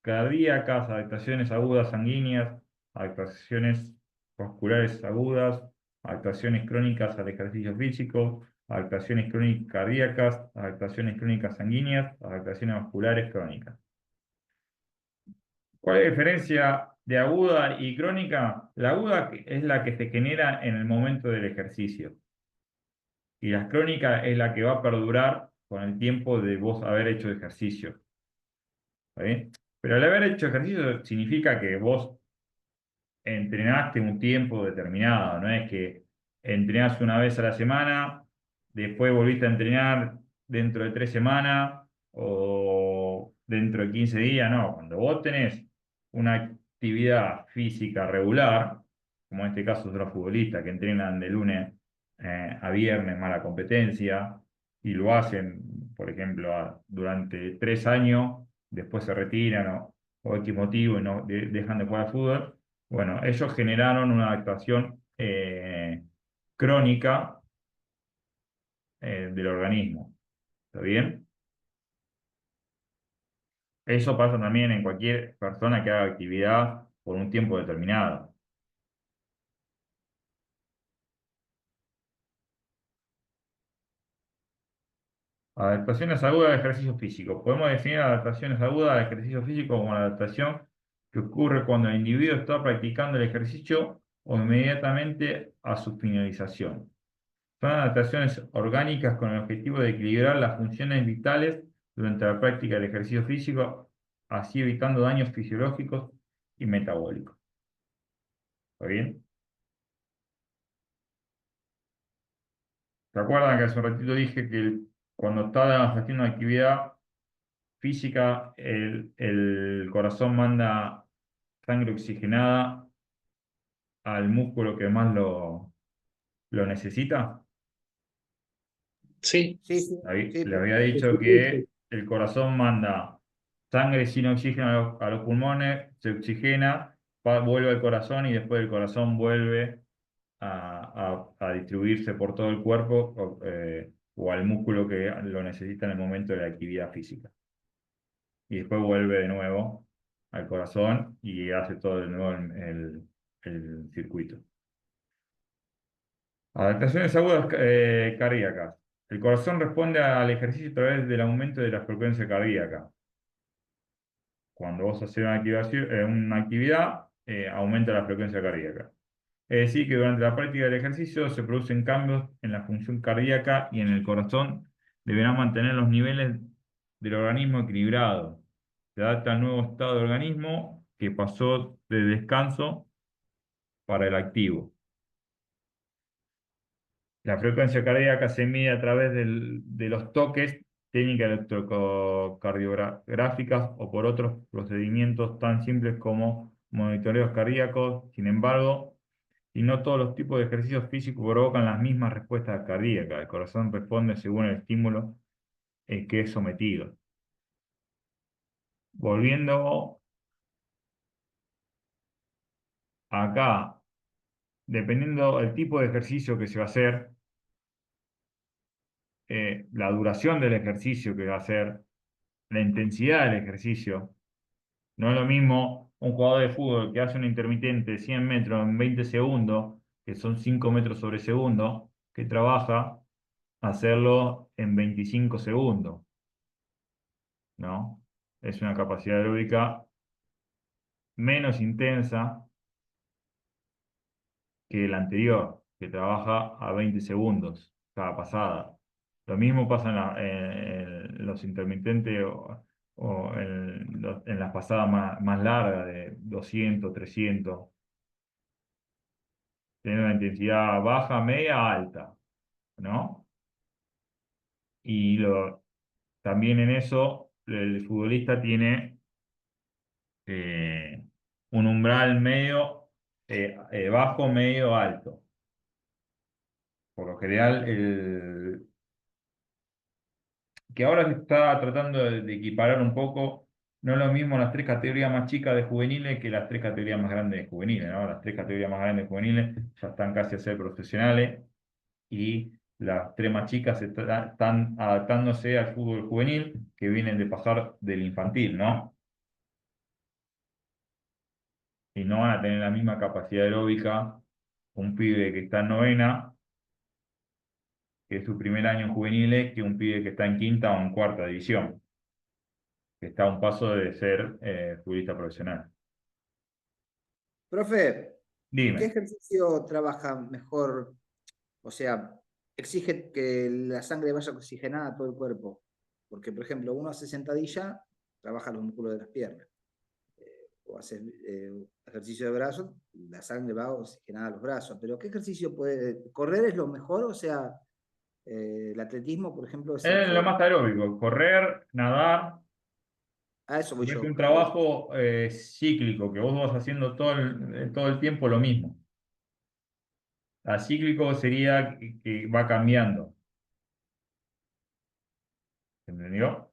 cardíacas, adaptaciones agudas sanguíneas, adaptaciones vasculares agudas, adaptaciones crónicas al ejercicio físico, adaptaciones crónicas cardíacas, adaptaciones crónicas sanguíneas, adaptaciones vasculares crónicas. ¿Cuál es la diferencia de aguda y crónica? La aguda es la que se genera en el momento del ejercicio. Y la crónica es la que va a perdurar con el tiempo de vos haber hecho ejercicio. ¿Está bien? Pero al haber hecho ejercicio significa que vos entrenaste un tiempo determinado. No es que entrenás una vez a la semana, después volviste a entrenar dentro de 3 semanas o dentro de 15 días. No, cuando vos tenés una actividad física regular, como en este caso son los futbolistas que entrenan de lunes a viernes más la competencia y lo hacen, por ejemplo, durante 3 años, después se retiran o X motivo y no dejan de jugar al fútbol. Bueno, ellos generaron una adaptación crónica del organismo. ¿Está bien? Eso pasa también en cualquier persona que haga actividad por un tiempo determinado. Adaptaciones agudas al ejercicio físico. Podemos definir adaptaciones agudas al ejercicio físico como la adaptación que ocurre cuando el individuo está practicando el ejercicio o inmediatamente a su finalización. Son adaptaciones orgánicas con el objetivo de equilibrar las funciones vitales durante la práctica del ejercicio físico, así evitando daños fisiológicos y metabólicos. ¿Está bien? ¿Se acuerdan que hace un ratito dije que cuando estás haciendo una actividad física, el corazón manda sangre oxigenada al músculo que más lo necesita? Sí, Sí, sí, sí, Le había dicho que el corazón manda sangre sin oxígeno a los pulmones, se oxigena, vuelve al corazón y después el corazón vuelve a distribuirse por todo el cuerpo o al músculo que lo necesita en el momento de la actividad física. Y después vuelve de nuevo al corazón y hace todo de nuevo el circuito. Adaptaciones agudas cardíacas. El corazón responde al ejercicio a través del aumento de la frecuencia cardíaca. Cuando vos haces una actividad, aumenta la frecuencia cardíaca. Es decir, que durante la práctica del ejercicio se producen cambios en la función cardíaca y en el corazón deberán mantener los niveles del organismo equilibrados. Se adapta al nuevo estado del organismo que pasó de descanso para el activo. La frecuencia cardíaca se mide a través de los toques, técnicas electrocardiográficas o por otros procedimientos tan simples como monitoreos cardíacos. Sin embargo, y no todos los tipos de ejercicios físicos provocan las mismas respuestas cardíacas. El corazón responde según el estímulo que es sometido. Volviendo acá, dependiendo del tipo de ejercicio que se va a hacer, la duración del ejercicio que va a hacer, la intensidad del ejercicio, No es lo mismo un jugador de fútbol que hace un intermitente de 100 metros en 20 segundos, que son 5 metros sobre segundo, que trabaja hacerlo en 25 segundos, ¿no? Es una capacidad aeróbica menos intensa que el anterior, que trabaja a 20 segundos cada pasada. Lo mismo pasa en los intermitentes o en las pasadas más largas de 200, 300. Tiene una intensidad baja, media, alta, ¿no? Y también en eso el futbolista tiene eh, un umbral medio, bajo, medio, alto. Por lo general, que ahora se está tratando de equiparar un poco, no es lo mismo las tres categorías más chicas de juveniles que las tres categorías más grandes de juveniles, ¿no? Las tres categorías más grandes de juveniles ya están casi a ser profesionales y las tres más chicas están adaptándose al fútbol juvenil que vienen de pasar del infantil, ¿no? Y no van a tener la misma capacidad aeróbica un pibe que está en novena, que es su primer año en juveniles, que un pibe que está en quinta o en cuarta división, que está a un paso de ser futbolista profesional. Profe, ¿qué Dime. ejercicio trabaja mejor? O sea, exige que la sangre vaya oxigenada a todo el cuerpo. Porque, por ejemplo, uno hace sentadilla, trabaja los músculos de las piernas. O hace ejercicio de brazos, la sangre va oxigenada a los brazos. Pero ¿qué ejercicio puede? ¿Correr es lo mejor? O sea, el atletismo, por ejemplo, es el Es lo que... más aeróbico, correr, nadar, A eso voy es yo. un trabajo cíclico, que vos vas haciendo todo el tiempo lo mismo. Acíclico sería que va cambiando, ¿entendió?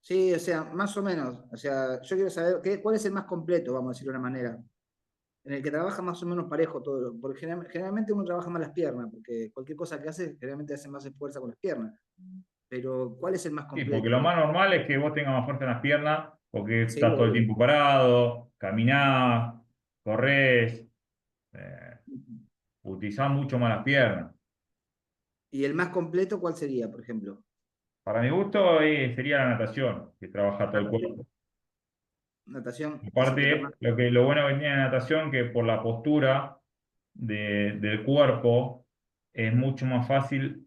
Sí, o sea, más o menos. O sea, yo quiero saber cuál es el más completo, vamos a decirlo de una manera. En el que trabaja más o menos parejo todo. Porque generalmente uno trabaja más las piernas, porque cualquier cosa que hace, generalmente hace más fuerza con las piernas. Pero, ¿cuál es el más Sí, porque lo completo? más normal es que vos tengas más fuerza en las piernas, porque Sí, estás todo el obvio. tiempo parado, caminás, corres, eh, utilizás mucho más las piernas. ¿Y el más completo cuál sería, por ejemplo? Para mi gusto, sería la natación, que trabaja todo el Natación. cuerpo. Natación ejercita más. Aparte, lo bueno que tiene la natación, que por la postura del cuerpo es mucho más fácil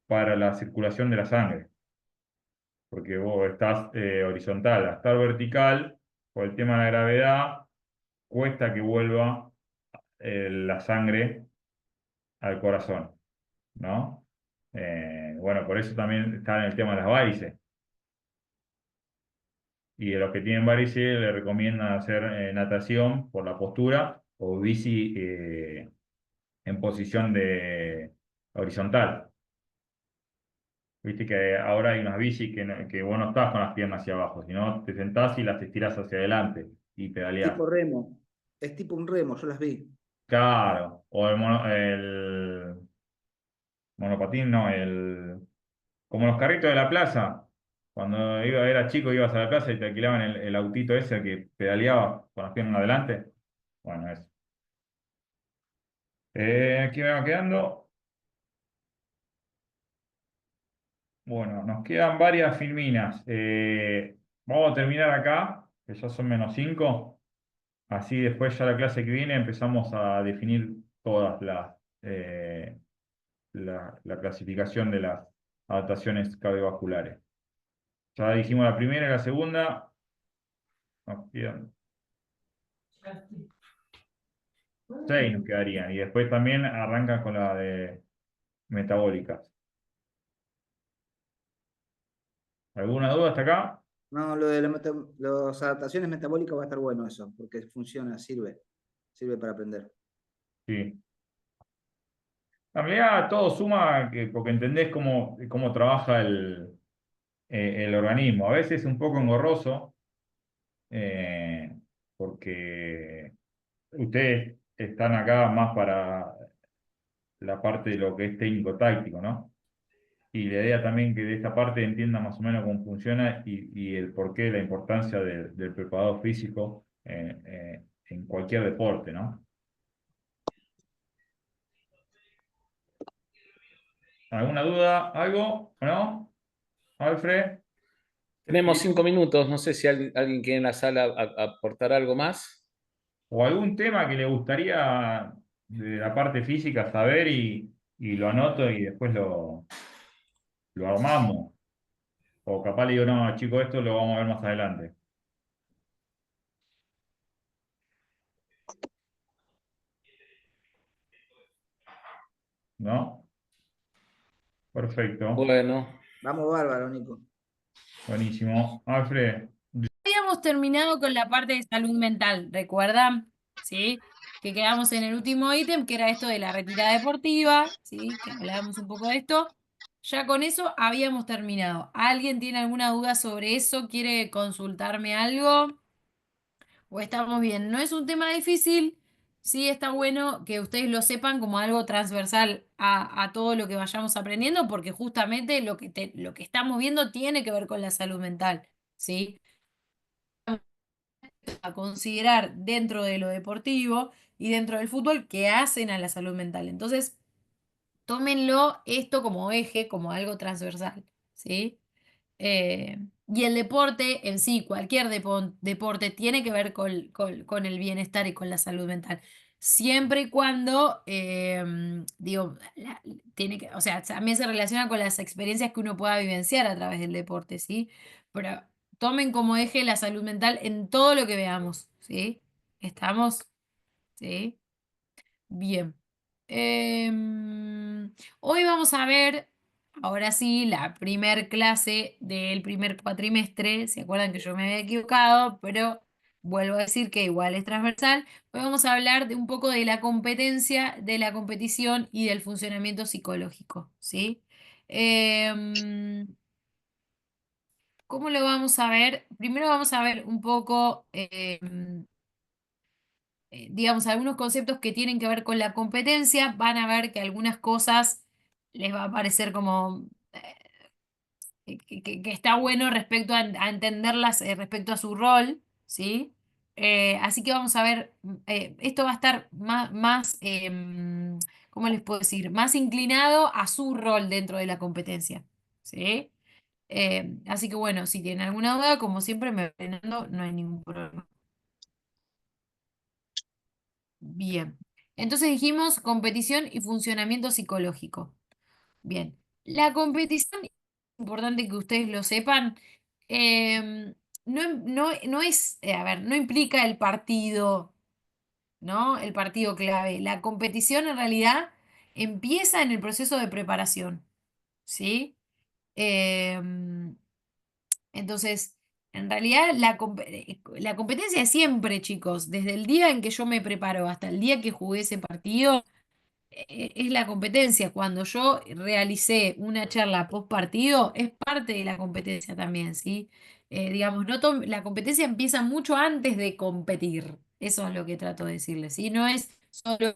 para la circulación de la sangre, porque vos estás horizontal. Al estar vertical, por el tema de la gravedad, cuesta que vuelva la sangre al corazón, ¿no? Bueno, por eso también está en el tema de las varices. Y a los que tienen varices le recomiendan hacer natación por la postura o bici en posición de horizontal. Viste que ahora hay unas bici que vos no estás con las piernas hacia abajo, sino te sentás y las estirás hacia adelante y pedaleás. Tipo remo. Es tipo un remo, yo las vi. Claro, o el monopatín, no, como los carritos de la plaza. Cuando era chico ibas a la plaza y te alquilaban el autito ese que pedaleaba con las piernas adelante. Bueno, eso. Aquí me va quedando. Bueno, nos quedan varias filminas. Vamos a terminar acá, que ya son -5. Así después ya la clase que viene empezamos a definir todas la clasificación de las adaptaciones cardiovasculares. Ya dijimos la primera y la segunda. Nos quedan 6 nos quedarían. Y después también arrancan con la de metabólicas. ¿Alguna duda hasta acá? No, lo de las adaptaciones metabólicas va a estar bueno eso, porque funciona, sirve. Sirve para aprender. Sí. En realidad todo suma porque entendés cómo trabaja el organismo. A veces es un poco engorroso eh, porque ustedes están acá más para la parte de lo que es técnico-táctico, ¿no? y la idea también que de esta parte entienda más o menos cómo funciona y el porqué, la importancia del preparador físico en cualquier deporte, ¿no? ¿Alguna duda? ¿Algo? ¿O no? Alfred, Tenemos 5 minutos, no sé si alguien quiere en la sala aportar algo más. ¿o algún tema que le gustaría de la parte física saber y lo anoto y después lo armamos? O capaz le digo, no, chicos, esto lo vamos a ver más adelante. ¿No? Perfecto. Bueno, Vamos bárbaro, Nico. Buenísimo. Alfred, Habíamos terminado con la parte de salud mental, ¿recuerdan? ¿Sí? Que quedamos en el último ítem, que era esto de la retirada deportiva, ¿sí? Que hablábamos un poco de esto. Ya con eso habíamos terminado. ¿Alguien tiene alguna duda sobre eso? ¿Quiere consultarme algo? ¿O estamos bien? No es un tema difícil, sí está bueno que ustedes lo sepan como algo transversal a todo lo que vayamos aprendiendo, porque justamente lo que estamos viendo tiene que ver con la salud mental, ¿sí? A considerar dentro de lo deportivo y dentro del fútbol que hacen a la salud mental. Entonces, tómenlo esto como eje, como algo transversal, ¿sí? Y el deporte en sí, cualquier deporte, tiene que ver con el bienestar y con la salud mental. Siempre y cuando, digo, tiene que, o sea, también se relaciona con las experiencias que uno pueda vivenciar a través del deporte, ¿sí? Pero tomen como eje la salud mental en todo lo que veamos, ¿sí? ¿Estamos? ¿Sí? Bien. Hoy vamos a ver, ahora sí, la primer clase del primer cuatrimestre. ¿Se acuerdan que yo me había equivocado? Pero vuelvo a decir que igual es transversal. Hoy vamos a hablar de un poco de la competencia, de la competición y del funcionamiento psicológico, ¿sí? Em, ¿Cómo lo vamos a ver? Primero vamos a ver un poco digamos, algunos conceptos que tienen que ver con la competencia, van a ver que algunas cosas les va a parecer como que está bueno respecto a entenderlas respecto a su rol, ¿sí? Así que vamos a ver, esto va a estar más ¿cómo les puedo decir? Más inclinado a su rol dentro de la competencia, ¿sí? Así que bueno, si tienen alguna duda, como siempre me ven, no hay ningún problema. Bien. Entonces dijimos competición y funcionamiento psicológico. Bien. La competición, es importante que ustedes lo sepan, no es, a ver, no implica el partido, ¿no? El partido clave. La competición en realidad empieza en el proceso de preparación, ¿sí? Em, entonces, en realidad la competencia es siempre, chicos, desde el día en que yo me preparo hasta el día que jugué ese partido, es la competencia. Cuando yo realicé una charla post partido, es parte de la competencia también, ¿sí? Digamos, la competencia empieza mucho antes de competir. Eso es lo que trato de decirles, ¿sí? No es solo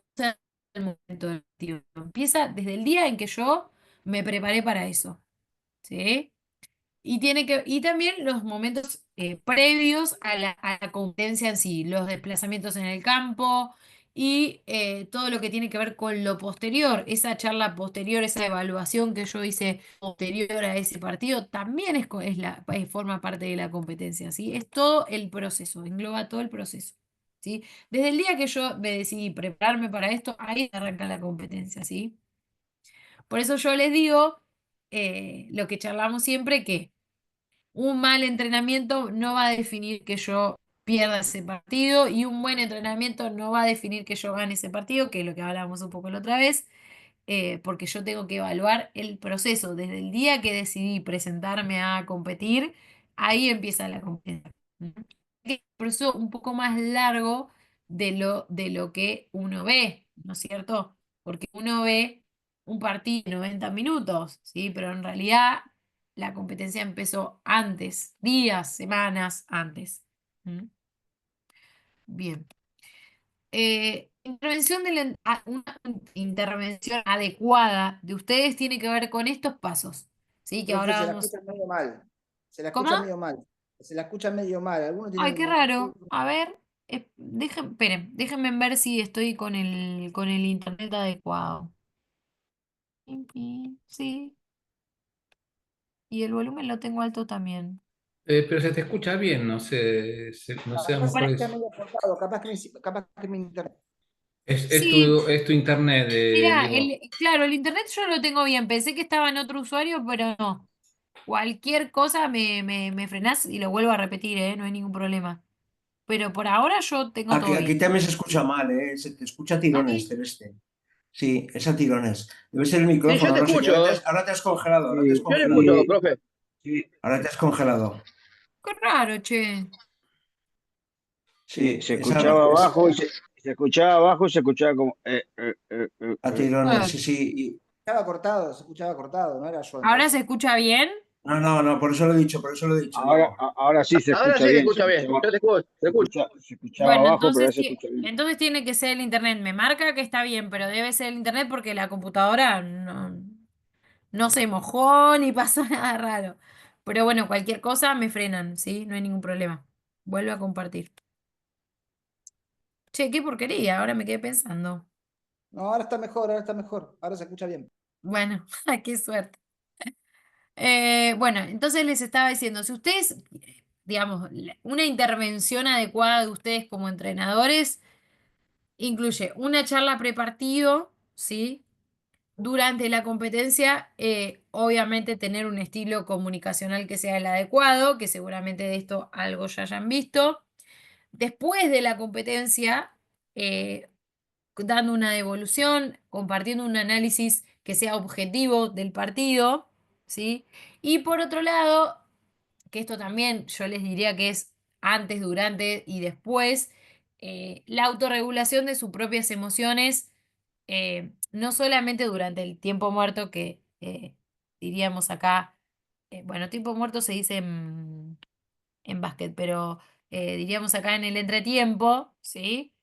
el momento del partido. Empieza desde el día en que yo me preparé para eso, ¿sí? Y también los momentos previos a la competencia en sí, los desplazamientos en el campo y todo lo que tiene que ver con lo posterior, esa charla posterior, esa evaluación que yo hice posterior a ese partido, también forma parte de la competencia, ¿sí? Es todo el proceso, engloba todo el proceso, ¿sí? Desde el día que yo me decidí prepararme para esto, ahí arranca la competencia, ¿sí? Por eso yo les digo lo que charlamos siempre, que un mal entrenamiento no va a definir que yo pierda ese partido y un buen entrenamiento no va a definir que yo gane ese partido, que es lo que hablábamos un poco la otra vez, porque yo tengo que evaluar el proceso. Desde el día que decidí presentarme a competir, ahí empieza la competencia. ¿Mm? Es un proceso un poco más largo de lo que uno ve, ¿no es cierto? Porque uno ve un partido de 90 minutos, ¿sí? Pero en realidad la competencia empezó antes, días, semanas antes. ¿Mm? Bien. Intervención una intervención adecuada de ustedes tiene que ver con estos pasos. ¿Sí? Que Profe, ahora se la vamos. escucha medio mal. Se la ¿Cómo? escucha medio mal. Se la escucha medio mal. Algunos Ay, qué tienen. raro. A ver, esperen, déjenme ver si estoy con el internet adecuado. Sí, y el volumen lo tengo alto también. Pero se te escucha bien, no sé, no sé, a lo Capaz mejor que está medio cortado, capaz que mi internet. Sí, es tu internet, mira, digo. claro, el internet yo lo tengo bien. Pensé que estaba en otro usuario, pero no. Cualquier cosa me frenás y lo vuelvo a repetir, ¿eh? No hay ningún problema. Pero por ahora yo tengo Aquí, todo aquí bien. también se escucha mal, ¿eh? Se te escucha a tirones, Aquí. Celeste. Sí, es a tirones. Debe ser el Sí, yo micrófono, te no sé qué. escucho. Ahora te has congelado, ahora te has Sí, Yo te escucho, congelado. sí, profe. sí, Ahora te has congelado. Qué raro, che. sí, Sí, es se escuchaba abajo y se escuchaba como a tirones, Ah, sí, sí. Se escuchaba cortado, no era yo ¿ahora se entonces. escucha bien? No, no, no, por eso lo he dicho, por eso lo he dicho, Ahora, digo. ahora sí se Ahora escucha sí se bien, escucha bien. Yo te escucho, te escucho. se escuchaba Bueno, abajo, pero ahora se escucha bien. entonces tiene que ser el internet. Me marca que está bien, pero debe ser el internet porque la computadora no se mojó ni pasó nada raro. Pero bueno, cualquier cosa me frenan, ¿sí? No hay ningún problema. Vuelvo a compartir. Che, qué porquería, ahora me quedé pensando. No, ahora está mejor, ahora se escucha bien. Bueno, qué suerte. Bueno, entonces les estaba diciendo, si ustedes, digamos, una intervención adecuada de ustedes como entrenadores incluye una charla prepartido, ¿sí? Durante la competencia, obviamente tener un estilo comunicacional que sea el adecuado, que seguramente de esto algo ya hayan visto. Después de la competencia, eh, dando una devolución, compartiendo un análisis que sea objetivo del partido, ¿sí? Y por otro lado, que esto también yo les diría que es antes, durante y después, la autorregulación de sus propias emociones, no solamente durante el tiempo muerto que diríamos acá, bueno, tiempo muerto se dice en básquet, pero diríamos acá en el entretiempo, ¿sí?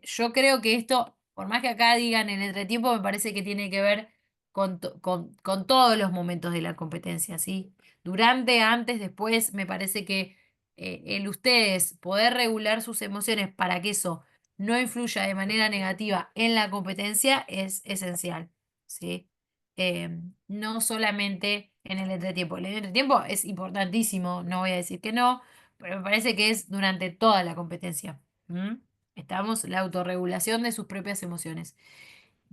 Yo creo que esto, por más que acá digan el entretiempo, me parece que tiene que ver con todos los momentos de la competencia, ¿sí? Durante, antes, después, me parece que el ustedes poder regular sus emociones para que eso no influya de manera negativa en la competencia es esencial, ¿sí? No solamente en el entretiempo. El entretiempo es importantísimo, no voy a decir que no, pero me parece que es durante toda la competencia. ¿Mm? Estamos la autorregulación de sus propias emociones.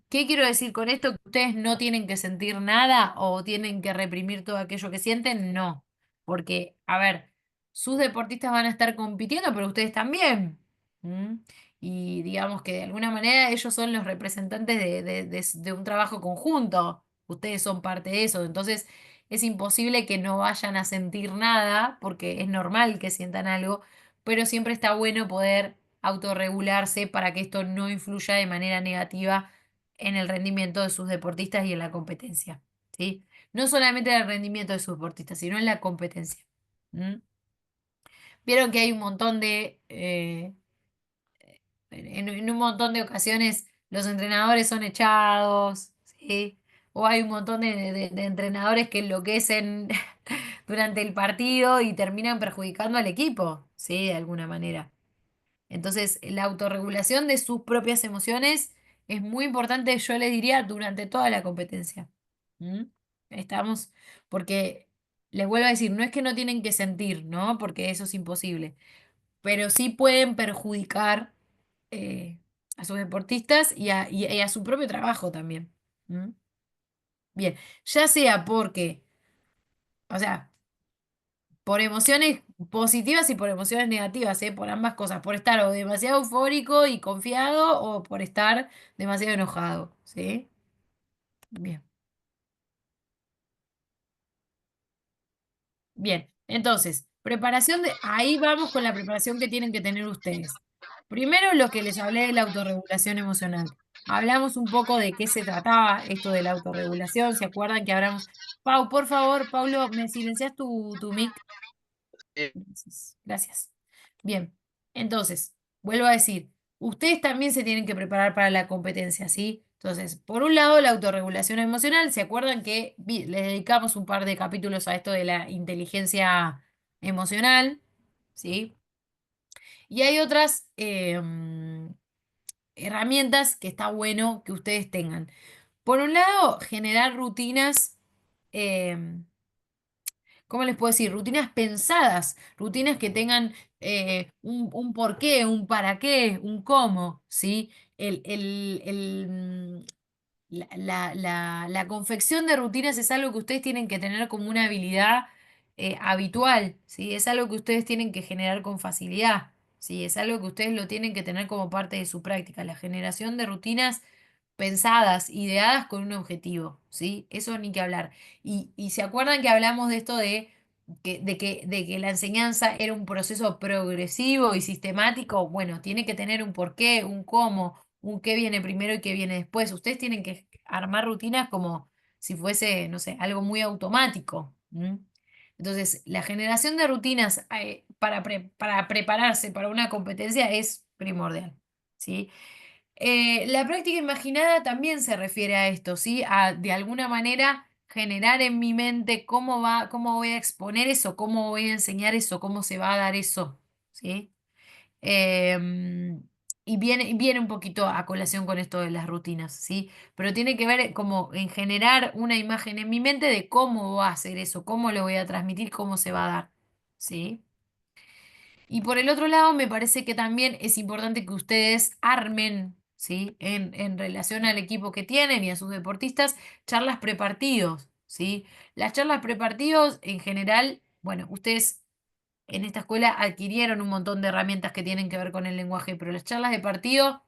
¿Qué quiero decir con esto? ¿Que ustedes no tienen que sentir nada o tienen que reprimir todo aquello que sienten? No, porque, a ver, sus deportistas van a estar compitiendo, pero ustedes también. ¿Mm? Y digamos que de alguna manera ellos son los representantes de un trabajo conjunto. Ustedes son parte de eso, entonces es imposible que no vayan a sentir nada, porque es normal que sientan algo, pero siempre está bueno poder autorregularse para que esto no influya de manera negativa en el rendimiento de sus deportistas y en la competencia, ¿sí? No solamente en el rendimiento de sus deportistas, sino en la competencia. ¿Mm? Vieron que hay un montón en un montón de ocasiones los entrenadores son echados, ¿sí? O hay un montón de entrenadores que enloquecen durante el partido y terminan perjudicando al equipo, ¿sí? De alguna manera. Entonces, la autorregulación de sus propias emociones es muy importante, yo les diría, durante toda la competencia. ¿Mm? Estamos, porque les vuelvo a decir, no es que no tienen que sentir, ¿no? Porque eso es imposible, pero sí pueden perjudicar eh, a sus deportistas y a su propio trabajo también. ¿Mm? Bien, ya sea porque, o sea, por emociones positivas y por emociones negativas, ¿eh? Por ambas cosas, por estar o demasiado eufórico y confiado o por estar demasiado enojado, ¿sí? Bien, bien. Entonces, ahí vamos con la preparación que tienen que tener ustedes. Primero, lo que les hablé de la autorregulación emocional. Hablamos un poco de qué se trataba esto de la autorregulación, ¿se acuerdan que hablamos? Pau, por favor, Paulo, ¿me silencias tu mic? Sí. Gracias. Gracias. Bien, entonces, vuelvo a decir, ustedes también se tienen que preparar para la competencia, ¿sí? Entonces, por un lado, la autorregulación emocional. ¿Se acuerdan que le dedicamos un par de capítulos a esto de la inteligencia emocional? ¿Sí? Y hay otras herramientas que está bueno que ustedes tengan. Por un lado, generar rutinas, em, ¿cómo les puedo decir? Rutinas pensadas, rutinas que tengan un por qué, un para qué, un cómo, ¿sí? La confección de rutinas es algo que ustedes tienen que tener como una habilidad habitual, ¿sí? Es algo que ustedes tienen que generar con facilidad, ¿sí? Es algo que ustedes lo tienen que tener como parte de su práctica, la generación de rutinas pensadas, ideadas con un objetivo, ¿sí? Eso ni que hablar. Y se acuerdan que hablamos de esto de que la enseñanza era un proceso progresivo y sistemático. Bueno, tiene que tener un porqué, un cómo, un qué viene primero y qué viene después. Ustedes tienen que armar rutinas como si fuese, no sé, algo muy automático. ¿M? Entonces, la generación de rutinas para prepararse para una competencia es primordial, ¿sí? La práctica imaginada también se refiere a esto, ¿sí? A de alguna manera generar en mi mente cómo voy a exponer eso, cómo voy a enseñar eso, cómo se va a dar eso, ¿sí? Y viene un poquito a colación con esto de las rutinas, ¿sí? Pero tiene que ver como en generar una imagen en mi mente de cómo va a hacer eso, cómo lo voy a transmitir, cómo se va a dar, ¿sí? Y por el otro lado, me parece que también es importante que ustedes armen, ¿sí? En relación al equipo que tienen y a sus deportistas, charlas prepartidos, ¿sí? Las charlas prepartidos, en general, bueno, ustedes en esta escuela adquirieron un montón de herramientas que tienen que ver con el lenguaje, pero las charlas de prepartido,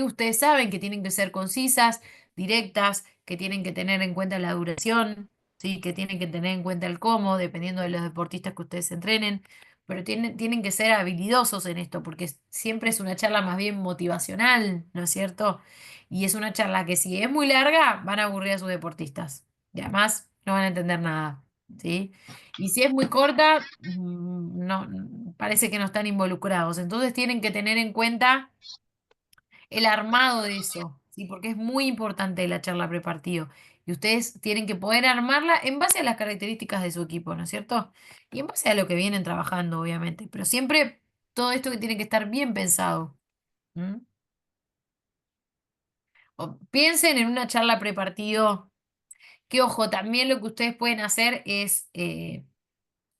ustedes saben que tienen que ser concisas, directas, que tienen que tener en cuenta la duración, ¿sí? Que tienen que tener en cuenta el cómo, dependiendo de los deportistas que ustedes entrenen, pero tienen que ser habilidosos en esto, porque siempre es una charla más bien motivacional, ¿no es cierto? Y es una charla que si es muy larga, van a aburrir a sus deportistas. Y además no van a entender nada, ¿sí? Y si es muy corta, no, parece que no están involucrados. Entonces tienen que tener en cuenta el armado de eso, ¿sí? Porque es muy importante la charla prepartido. Y ustedes tienen que poder armarla en base a las características de su equipo, ¿no es cierto? Y en base a lo que vienen trabajando, obviamente. Pero siempre todo esto que tiene que estar bien pensado. ¿M? Piensen en una charla prepartido. Que ojo, también lo que ustedes pueden hacer es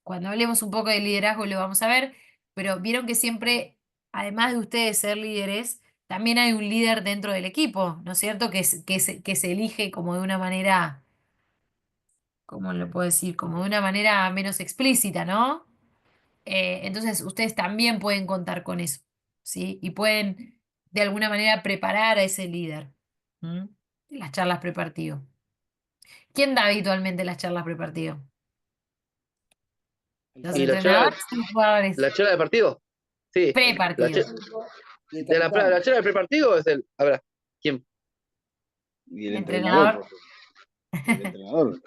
cuando hablemos un poco de liderazgo lo vamos a ver, pero vieron que siempre, además de ustedes ser líderes, también hay un líder dentro del equipo, ¿no es cierto? Que se elige como de una manera, ¿cómo lo puedo decir? Como de una manera menos explícita, ¿no? Entonces, ustedes también pueden contar con eso, ¿sí? Y pueden, de alguna manera, preparar a ese líder. ¿M? En las charlas prepartido. ¿Quién da habitualmente las charlas prepartido? El ¿Los Y la capitán. charla, entrenadores o los jugadores? la charla de partido, sí. El La, Prepartido. che- técnico y el de la capitán. charla de prepartido es el. A ver, ¿quién? Y el El entrenador, entrenador. profe. Y el entrenador.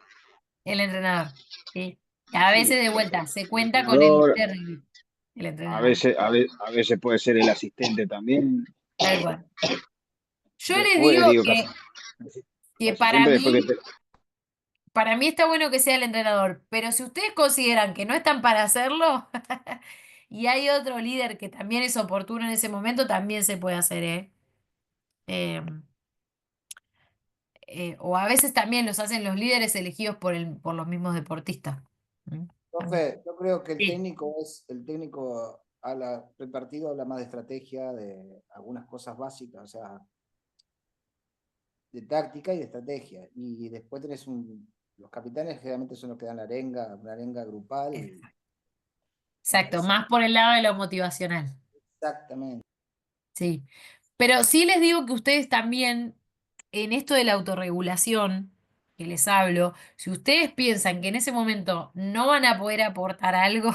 El entrenador. ¿Sí? Y a Sí, veces de vuelta, se el cuenta con el entrenador, líder del grupo, el a entrenador. veces, a veces puede ser el asistente también. Tal cual. Yo les Después, digo digo, que para asistente después mí, que te, para mí está bueno que sea el entrenador, pero si ustedes consideran que no están para hacerlo y hay otro líder que también es oportuno en ese momento, también se puede hacer, ¿eh? Eh, o a veces también los hacen los líderes elegidos por los mismos deportistas. ¿Mm? También. Profe, yo creo que Sí, el técnico el partido habla más de estrategia, de algunas cosas básicas, o sea, de táctica y de estrategia. Y después los capitanes generalmente son los que dan una arenga grupal y me exacto, parece más por el lado de lo motivacional. exactamente. Sí. Pero sí les digo que ustedes también, en esto de la autorregulación que les hablo, si ustedes piensan que en ese momento no van a poder aportar algo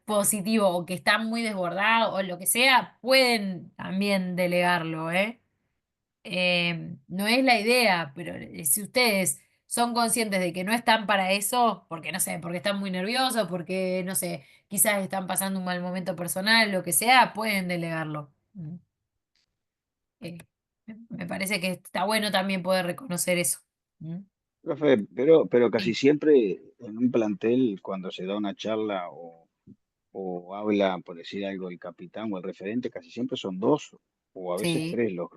positivo o que están muy desbordados o lo que sea, pueden también delegarlo, ¿eh? No es la idea, pero si ustedes son conscientes de que no están para eso, porque no sé, porque están muy nerviosos, porque no sé, quizás están pasando un mal momento personal, lo que sea, pueden delegarlo. Eh, me parece que está bueno también poder reconocer eso. ¿Mm? Profe, pero casi Sí, siempre en un plantel, cuando se da una charla o habla, por decir algo, el capitán o el referente, casi siempre son dos o a veces sí, tres los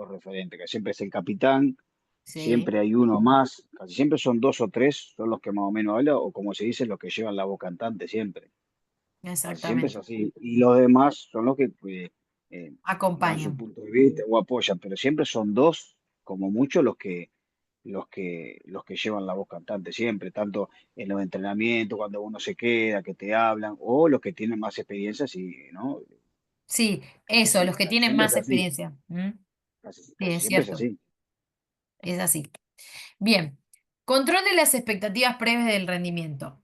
referentes, que siempre es el capitán, sí, siempre hay uno más, casi siempre son dos o tres, son los que más o menos hablan, o como se dice, los que llevan la voz cantante siempre. Casi siempre es exactamente. así. Y los demás son los que dan su Acompañan. punto de vista o apoyan, pero siempre son dos, como mucho, los que llevan la voz cantante siempre, tanto en los entrenamientos, cuando uno se queda, que te hablan, o los que tienen más experiencia, sí, ¿no? Sí, eso, los que Casi tienen siempre es más así, experiencia. ¿Mm? Sí, casi es siempre es cierto, así. es así. Bien, control de las expectativas previas del rendimiento.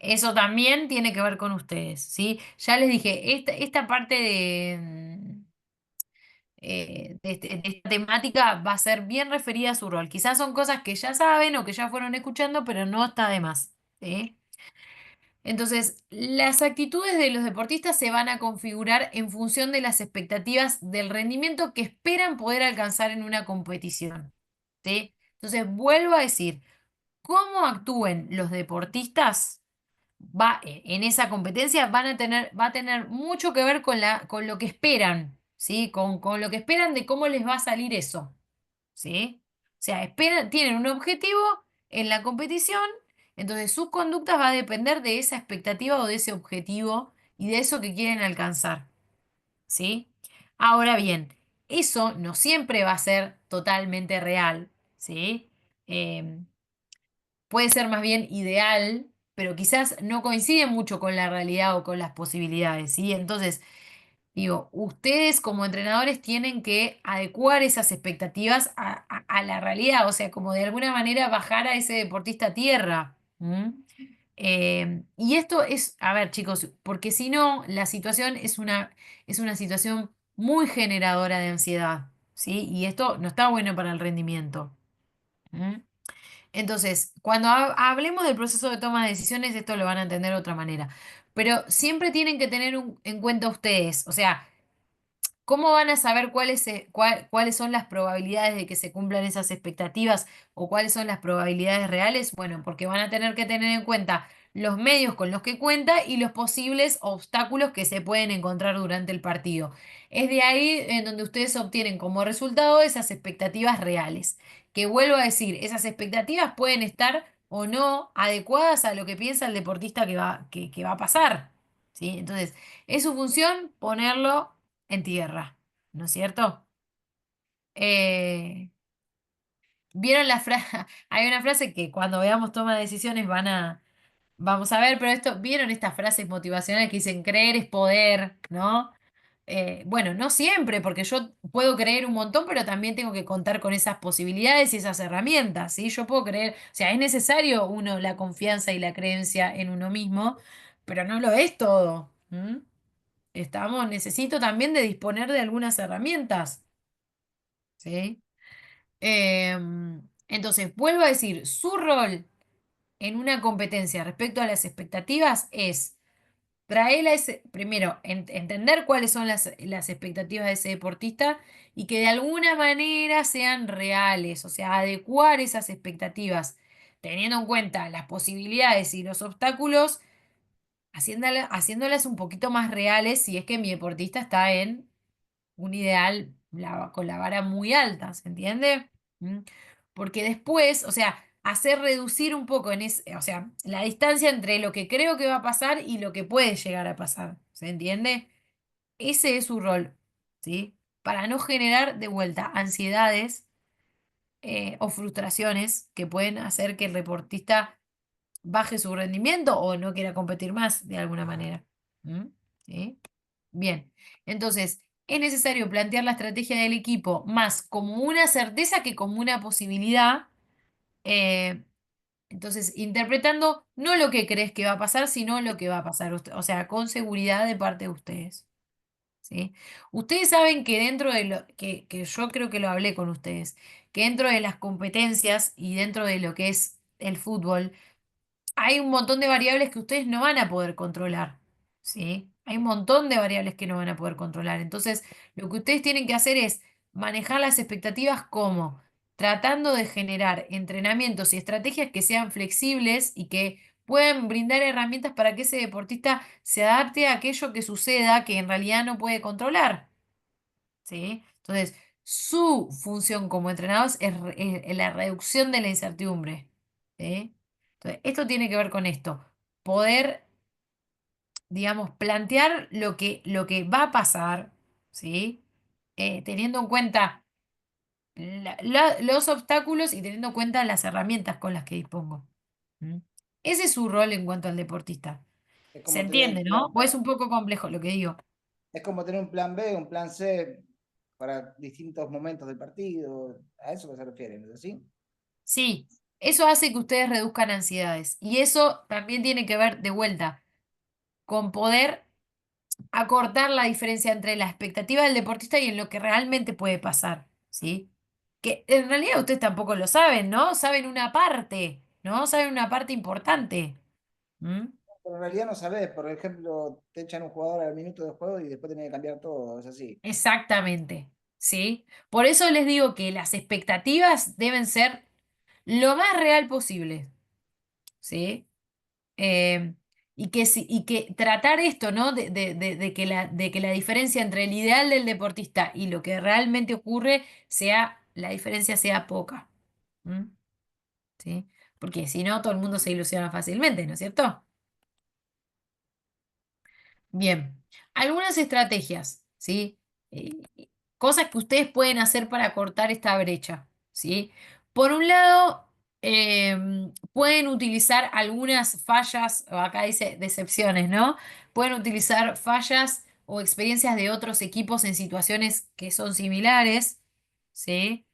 Eso también tiene que ver con ustedes, ¿sí? Ya les dije, esta parte de esta temática va a ser bien referida a su rol. Quizás son cosas que ya saben o que ya fueron escuchando, pero no está de más, ¿sí? Entonces, las actitudes de los deportistas se van a configurar en función de las expectativas del rendimiento que esperan poder alcanzar en una competición, ¿sí? Entonces, vuelvo a decir, cómo actúen los deportistas en esa competencia va a tener mucho que ver con lo que esperan, ¿sí? Con lo que esperan de cómo les va a salir eso, ¿sí? O sea, tienen un objetivo en la competición, entonces sus conductas va a depender de esa expectativa o de ese objetivo y de eso que quieren alcanzar, ¿sí? Ahora bien, eso no siempre va a ser totalmente real, ¿sí? Em, Puede ser más bien ideal, pero quizás no coincide mucho con la realidad o con las posibilidades, ¿sí? Entonces, digo, ustedes como entrenadores tienen que adecuar esas expectativas a la realidad, o sea, como de alguna manera bajar a ese deportista a tierra. ¿M? Y esto es, a ver, chicos, porque si no, la situación es una situación muy generadora de ansiedad, ¿sí? Y esto no está bueno para el rendimiento. ¿M? Entonces, cuando hablemos del proceso de toma de decisiones, esto lo van a entender de otra manera. Pero siempre tienen que tener en cuenta ustedes, o sea, ¿cómo van a saber cuáles son las probabilidades de que se cumplan esas expectativas o cuáles son las probabilidades reales? Bueno, porque van a tener que tener en cuenta los medios con los que cuenta y los posibles obstáculos que se pueden encontrar durante el partido. Es de ahí en donde ustedes obtienen como resultado esas expectativas reales. Que vuelvo a decir, esas expectativas pueden estar o no adecuadas a lo que piensa el deportista que va a pasar. ¿Sí? Entonces, es su función ponerlo en tierra, ¿no es cierto? Eh, ¿Vieron la frase? Hay una frase que cuando veamos toma de decisiones vamos a ver, pero ¿vieron estas frases motivacionales que dicen creer es poder, ¿no? Bueno, no siempre, porque yo puedo creer un montón, pero también tengo que contar con esas posibilidades y esas herramientas, ¿sí? Yo puedo creer, o sea, es necesario la confianza y la creencia en uno mismo, pero no lo es todo. Necesito también de disponer de algunas herramientas, ¿sí? Entonces, vuelvo a decir, su rol en una competencia respecto a las expectativas es primero, entender cuáles son las expectativas de ese deportista y que de alguna manera sean reales, o sea, adecuar esas expectativas, teniendo en cuenta las posibilidades y los obstáculos, haciéndolas un poquito más reales si es que mi deportista está en un ideal con la vara muy alta, ¿se entiende? ¿Mm? Porque después, o sea, hacer reducir un poco o sea, la distancia entre lo que creo que va a pasar y lo que puede llegar a pasar, ¿se entiende? Ese es su rol, ¿sí? Para no generar de vuelta ansiedades o frustraciones que pueden hacer que el deportista baje su rendimiento o no quiera competir más de alguna manera. ¿Mm? ¿Sí? Bien, entonces es necesario plantear la estrategia del equipo más como una certeza que como una posibilidad. eh, entonces, interpretando no lo que crees que va a pasar, sino lo que va a pasar, o sea, con seguridad de parte de ustedes. ¿Sí? Ustedes saben que dentro de que yo creo que lo hablé con ustedes, que dentro de las competencias y dentro de lo que es el fútbol, hay un montón de variables que ustedes no van a poder controlar, ¿sí? Hay un montón de variables que no van a poder controlar. Entonces, lo que ustedes tienen que hacer es manejar las expectativas como tratando de generar entrenamientos y estrategias que sean flexibles y que puedan brindar herramientas para que ese deportista se adapte a aquello que suceda que en realidad no puede controlar. ¿Sí? Entonces, su función como entrenador es la reducción de la incertidumbre. ¿Sí? Entonces, esto tiene que ver con esto. Poder, digamos, plantear lo que va a pasar, ¿sí? Teniendo en cuenta los obstáculos y teniendo en cuenta las herramientas con las que dispongo. ¿Mm? Ese es su rol en cuanto al deportista. Es ¿Se como tener un entiende, plan, no? ¿O es un poco complejo lo que digo? es como tener un plan B, un plan C para distintos momentos del partido. A eso se refiere, ¿no es así? Sí, eso hace que ustedes reduzcan ansiedades. Y eso también tiene que ver, de vuelta, con poder acortar la diferencia entre la expectativa del deportista y en lo que realmente puede pasar, ¿sí? Que en realidad ustedes tampoco lo saben, ¿no? Saben una parte, ¿no? Saben una parte importante. ¿Mm? Pero en realidad no sabes, por ejemplo, te echan un jugador al minuto de juego y después tenés que cambiar todo, es así. Exactamente, ¿sí? Por eso les digo que las expectativas deben ser lo más real posible, ¿sí? Eh, y que tratar esto, ¿no? De que la diferencia entre el ideal del deportista y lo que realmente ocurre la diferencia sea poca. ¿Mm? ¿Sí? Porque si no, todo el mundo se ilusiona fácilmente, ¿no es cierto? Bien, algunas estrategias, ¿sí? Eh, Cosas que ustedes pueden hacer para cortar esta brecha, ¿sí? Por un lado, pueden utilizar algunas fallas, o acá dice decepciones, ¿no? Pueden utilizar fallas o experiencias de otros equipos en situaciones que son similares, ¿sí?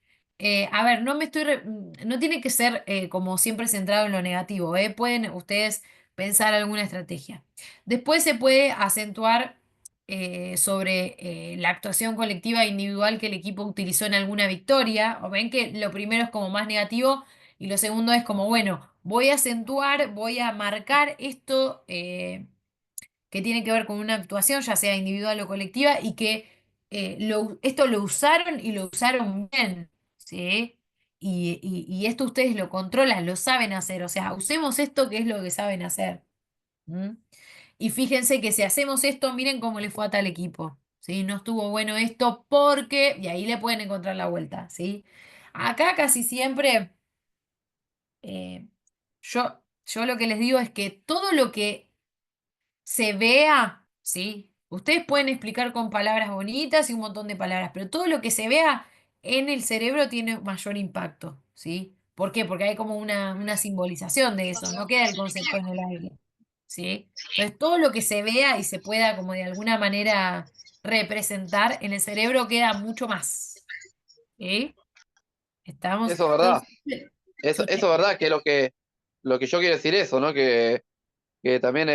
A ver, no tiene que ser como siempre centrado en lo negativo, ¿eh? Pueden ustedes pensar alguna estrategia. Después se puede acentuar sobre la actuación colectiva e individual que el equipo utilizó en alguna victoria. O ven que lo primero es como más negativo y lo segundo es como, bueno, voy a acentuar, voy a marcar esto que tiene que ver con una actuación, ya sea individual o colectiva, y que esto lo usaron y lo usaron bien, ¿sí? Y esto ustedes lo controlan, lo saben hacer. O sea, usemos esto que es lo que saben hacer. ¿Mm? Y fíjense que si hacemos esto, miren cómo le fue a tal equipo, ¿sí? No estuvo bueno esto porque, y ahí le pueden encontrar la vuelta, ¿sí? Acá casi siempre, eh, yo lo que les digo es que todo lo que se vea, ¿sí? Ustedes pueden explicar con palabras bonitas y un montón de palabras, pero todo lo que se vea en el cerebro tiene mayor impacto, ¿sí? ¿Por qué? Porque hay como una simbolización de eso, no queda el concepto en el aire, ¿sí? Entonces, todo lo que se vea y se pueda como de alguna manera representar en el cerebro queda mucho más, ¿sí? Estamos, Eso es verdad. entonces, Eso es verdad que lo que yo quiero decir eso, ¿no? Que también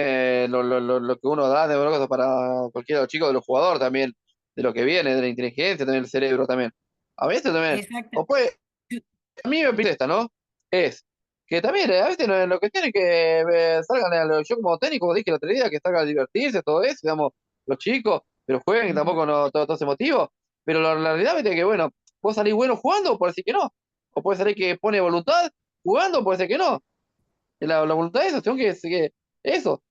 lo que uno da de cosas para cualquiera de los chicos, de los jugadores también, de lo que viene, de la inteligencia, también el cerebro también. A veces también, exacto. o puede, a mí me pinta esta, ¿no? Es que también a veces lo que tienen que salgan, yo como técnico, como dije el otro día, que salgan a divertirse, todo eso, digamos, los chicos, pero jueguen, que tampoco no, todo ese motivo, pero la realidad es que, bueno, puede salir bueno jugando, puede decir que no, o puede salir que pone voluntad jugando, puede ser que no. Y la voluntad es eso, que eso,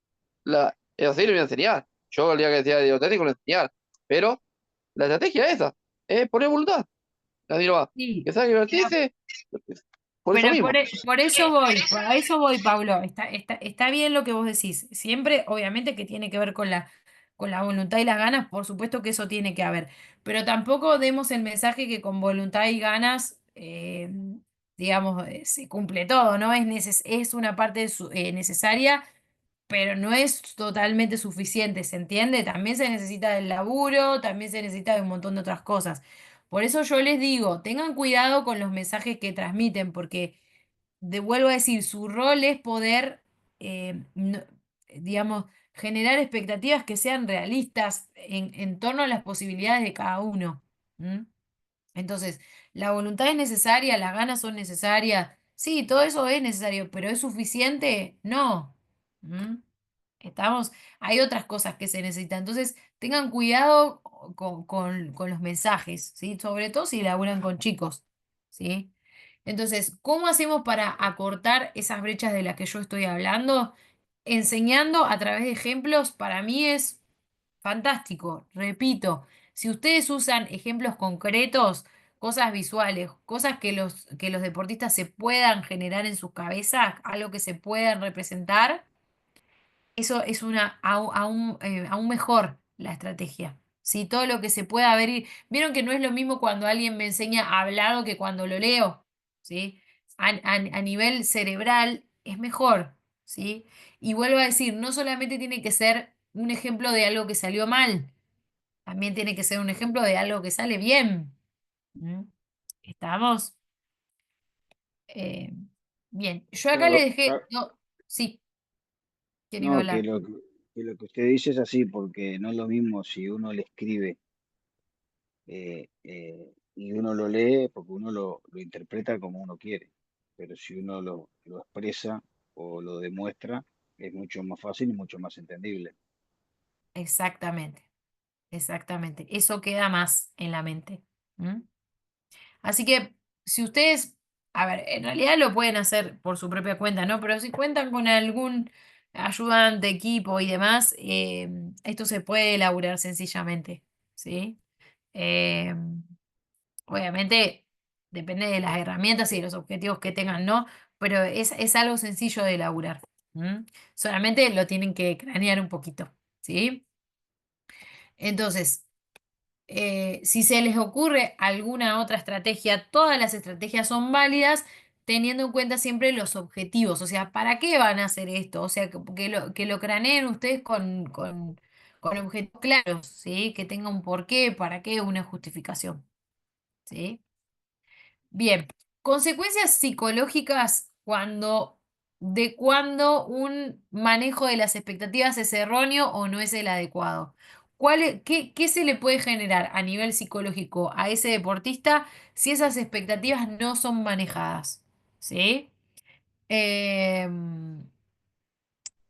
eso sí le voy a enseñar. Yo el día que decía de técnico le voy a enseñar, pero la estrategia es esa, es poner voluntad. Así no va. Sí, Que salga a pero divertirse, por eso Pero mismo. por eso voy, a eso voy, Pablo. Está bien lo que vos decís. Siempre, obviamente, que tiene que ver con la voluntad y las ganas, por supuesto que eso tiene que haber. Pero tampoco demos el mensaje que con voluntad y ganas, digamos, se cumple todo, ¿no? Es una parte necesaria, pero no es totalmente suficiente, ¿se entiende? También se necesita del laburo, también se necesita de un montón de otras cosas. Por eso yo les digo, tengan cuidado con los mensajes que transmiten, porque, vuelvo a decir, su rol es poder, digamos, generar expectativas que sean realistas en torno a las posibilidades de cada uno. ¿M? Entonces, la voluntad es necesaria, las ganas son necesarias, sí, todo eso es necesario, pero ¿es suficiente? No. ¿M? ¿Estamos? Hay otras cosas que se necesitan. Entonces, tengan cuidado con los mensajes, ¿sí? Sobre todo si laburan con chicos, ¿sí? Entonces, ¿cómo hacemos para acortar esas brechas de las que yo estoy hablando? Enseñando a través de ejemplos, para mí es fantástico. Repito, si ustedes usan ejemplos concretos, cosas visuales, cosas que los deportistas se puedan generar en sus cabezas, algo que se puedan representar, eso es aún mejor la estrategia. ¿Sí? Todo lo que se pueda ver. Vieron que no es lo mismo cuando alguien me enseña hablado que cuando lo leo. ¿Sí? A nivel cerebral es mejor. ¿Sí? Y vuelvo a decir, no solamente tiene que ser un ejemplo de algo que salió mal, también tiene que ser un ejemplo de algo que sale bien. ¿Mm? ¿Estamos? Eh, bien, yo acá le Claro, dejé. No, sí, ¿quién iba a no, hablar? que lo que usted dice es así, porque no es lo mismo si uno le escribe y uno lo lee, porque uno lo interpreta como uno quiere, pero si uno lo expresa o lo demuestra, es mucho más fácil y mucho más entendible. Exactamente. Exactamente, eso queda más en la mente. ¿M? Así que si ustedes, a ver, en realidad lo pueden hacer por su propia cuenta, ¿no? Pero si cuentan con algún ayudante, equipo y demás, esto se puede elaborar sencillamente, ¿sí? Eh, Obviamente depende de las herramientas y de los objetivos que tengan, ¿no? Pero es algo sencillo de elaborar. ¿M? Solamente lo tienen que cranear un poquito, ¿sí? Entonces, si se les ocurre alguna otra estrategia, todas las estrategias son válidas teniendo en cuenta siempre los objetivos. O sea, ¿para qué van a hacer esto? O sea, que lo craneen ustedes con objetivos claros, ¿sí? Que tenga un porqué, para qué, una justificación, ¿sí? Bien, consecuencias psicológicas cuando un manejo de las expectativas es erróneo o no es el adecuado. ¿Qué se le puede generar a nivel psicológico a ese deportista si esas expectativas no son manejadas? ¿Sí? Em,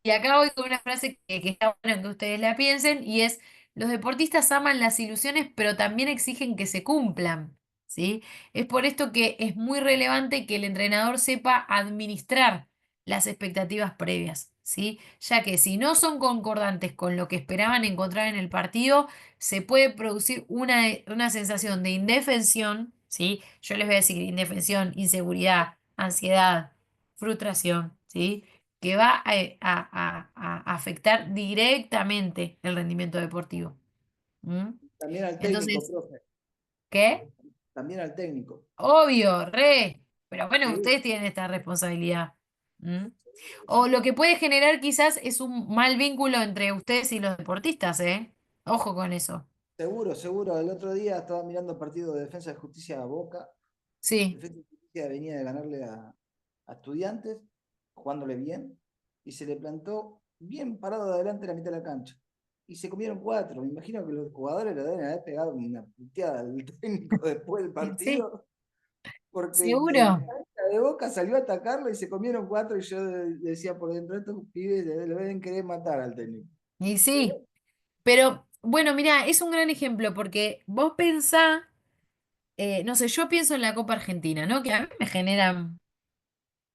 y acá voy con una frase que está bueno que ustedes la piensen y es, los deportistas aman las ilusiones, pero también exigen que se cumplan, ¿sí? Es por esto que es muy relevante que el entrenador sepa administrar las expectativas previas, ¿sí? Ya que si no son concordantes con lo que esperaban encontrar en el partido, se puede producir una sensación de indefensión, ¿sí? Yo les voy a decir indefensión, inseguridad, ansiedad, frustración, ¿sí? Que va a afectar directamente el rendimiento deportivo. ¿Mm? También al técnico, Entonces, profe. ¿qué? También al técnico. Obvio, re. Pero bueno, Sí, ustedes tienen esta responsabilidad. ¿Mm? seguro que O sí. lo que puede generar quizás es un mal vínculo entre ustedes y los deportistas, ¿eh? Ojo con eso. Seguro, seguro. El otro día estaba mirando el partido de Defensa de Justicia a Boca. Sí, Defensa de Justicia venía de ganarle a Estudiantes, jugándole bien, y se le plantó bien parado adelante en la mitad de la cancha. Y se comieron cuatro. Me imagino que los jugadores le deben haber pegado una puteada al técnico después del sí, partido, porque el seguro. cancha de Boca salió a atacarlo y se comieron cuatro. Y yo decía por dentro, estos pibes le deben querer matar al técnico. Y sí. Pero bueno, mira, es un gran ejemplo porque vos pensá, no sé, yo pienso en la Copa Argentina, ¿no? Que a mí me generan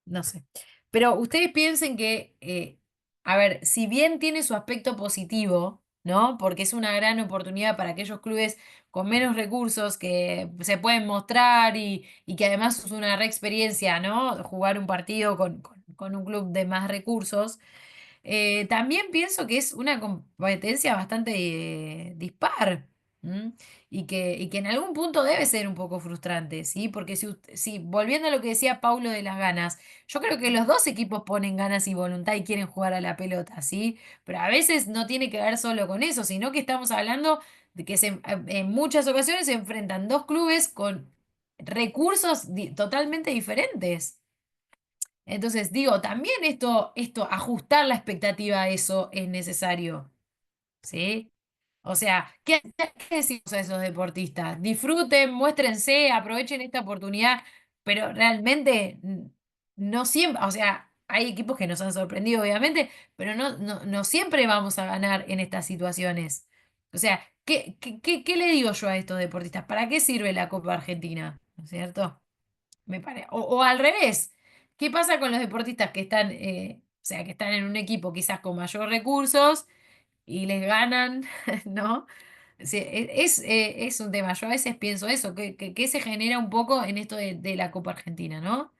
no sé. Pero ustedes piensen que, a ver, si bien tiene su aspecto positivo, ¿no? Porque es una gran oportunidad para aquellos clubes con menos recursos que se pueden mostrar y que además es una re experiencia, ¿no? Jugar un partido con un club de más recursos. También pienso que es una competencia bastante dispar. ¿M? Y que en algún punto debe ser un poco frustrante, ¿sí? Porque si volviendo a lo que decía Paulo de las ganas, yo creo que los dos equipos ponen ganas y voluntad y quieren jugar a la pelota, ¿sí? Pero a veces no tiene que ver solo con eso, sino que estamos hablando de que en muchas ocasiones se enfrentan dos clubes con recursos totalmente diferentes. Entonces, digo, también ajustar la expectativa a eso es necesario, ¿sí? O sea, ¿qué decimos a esos deportistas? Disfruten, muéstrense, aprovechen esta oportunidad, pero realmente no siempre, o sea, hay equipos que nos han sorprendido, obviamente, pero no siempre vamos a ganar en estas situaciones. O sea, ¿qué le digo yo a estos deportistas? ¿Para qué sirve la Copa Argentina? ¿No es cierto? O al revés, ¿qué pasa con los deportistas que están, o sea, que están en un equipo quizás con mayor recursos y les ganan, ¿no? Sí, es un tema. Yo a veces pienso eso, que se genera un poco en esto de la Copa Argentina, ¿no?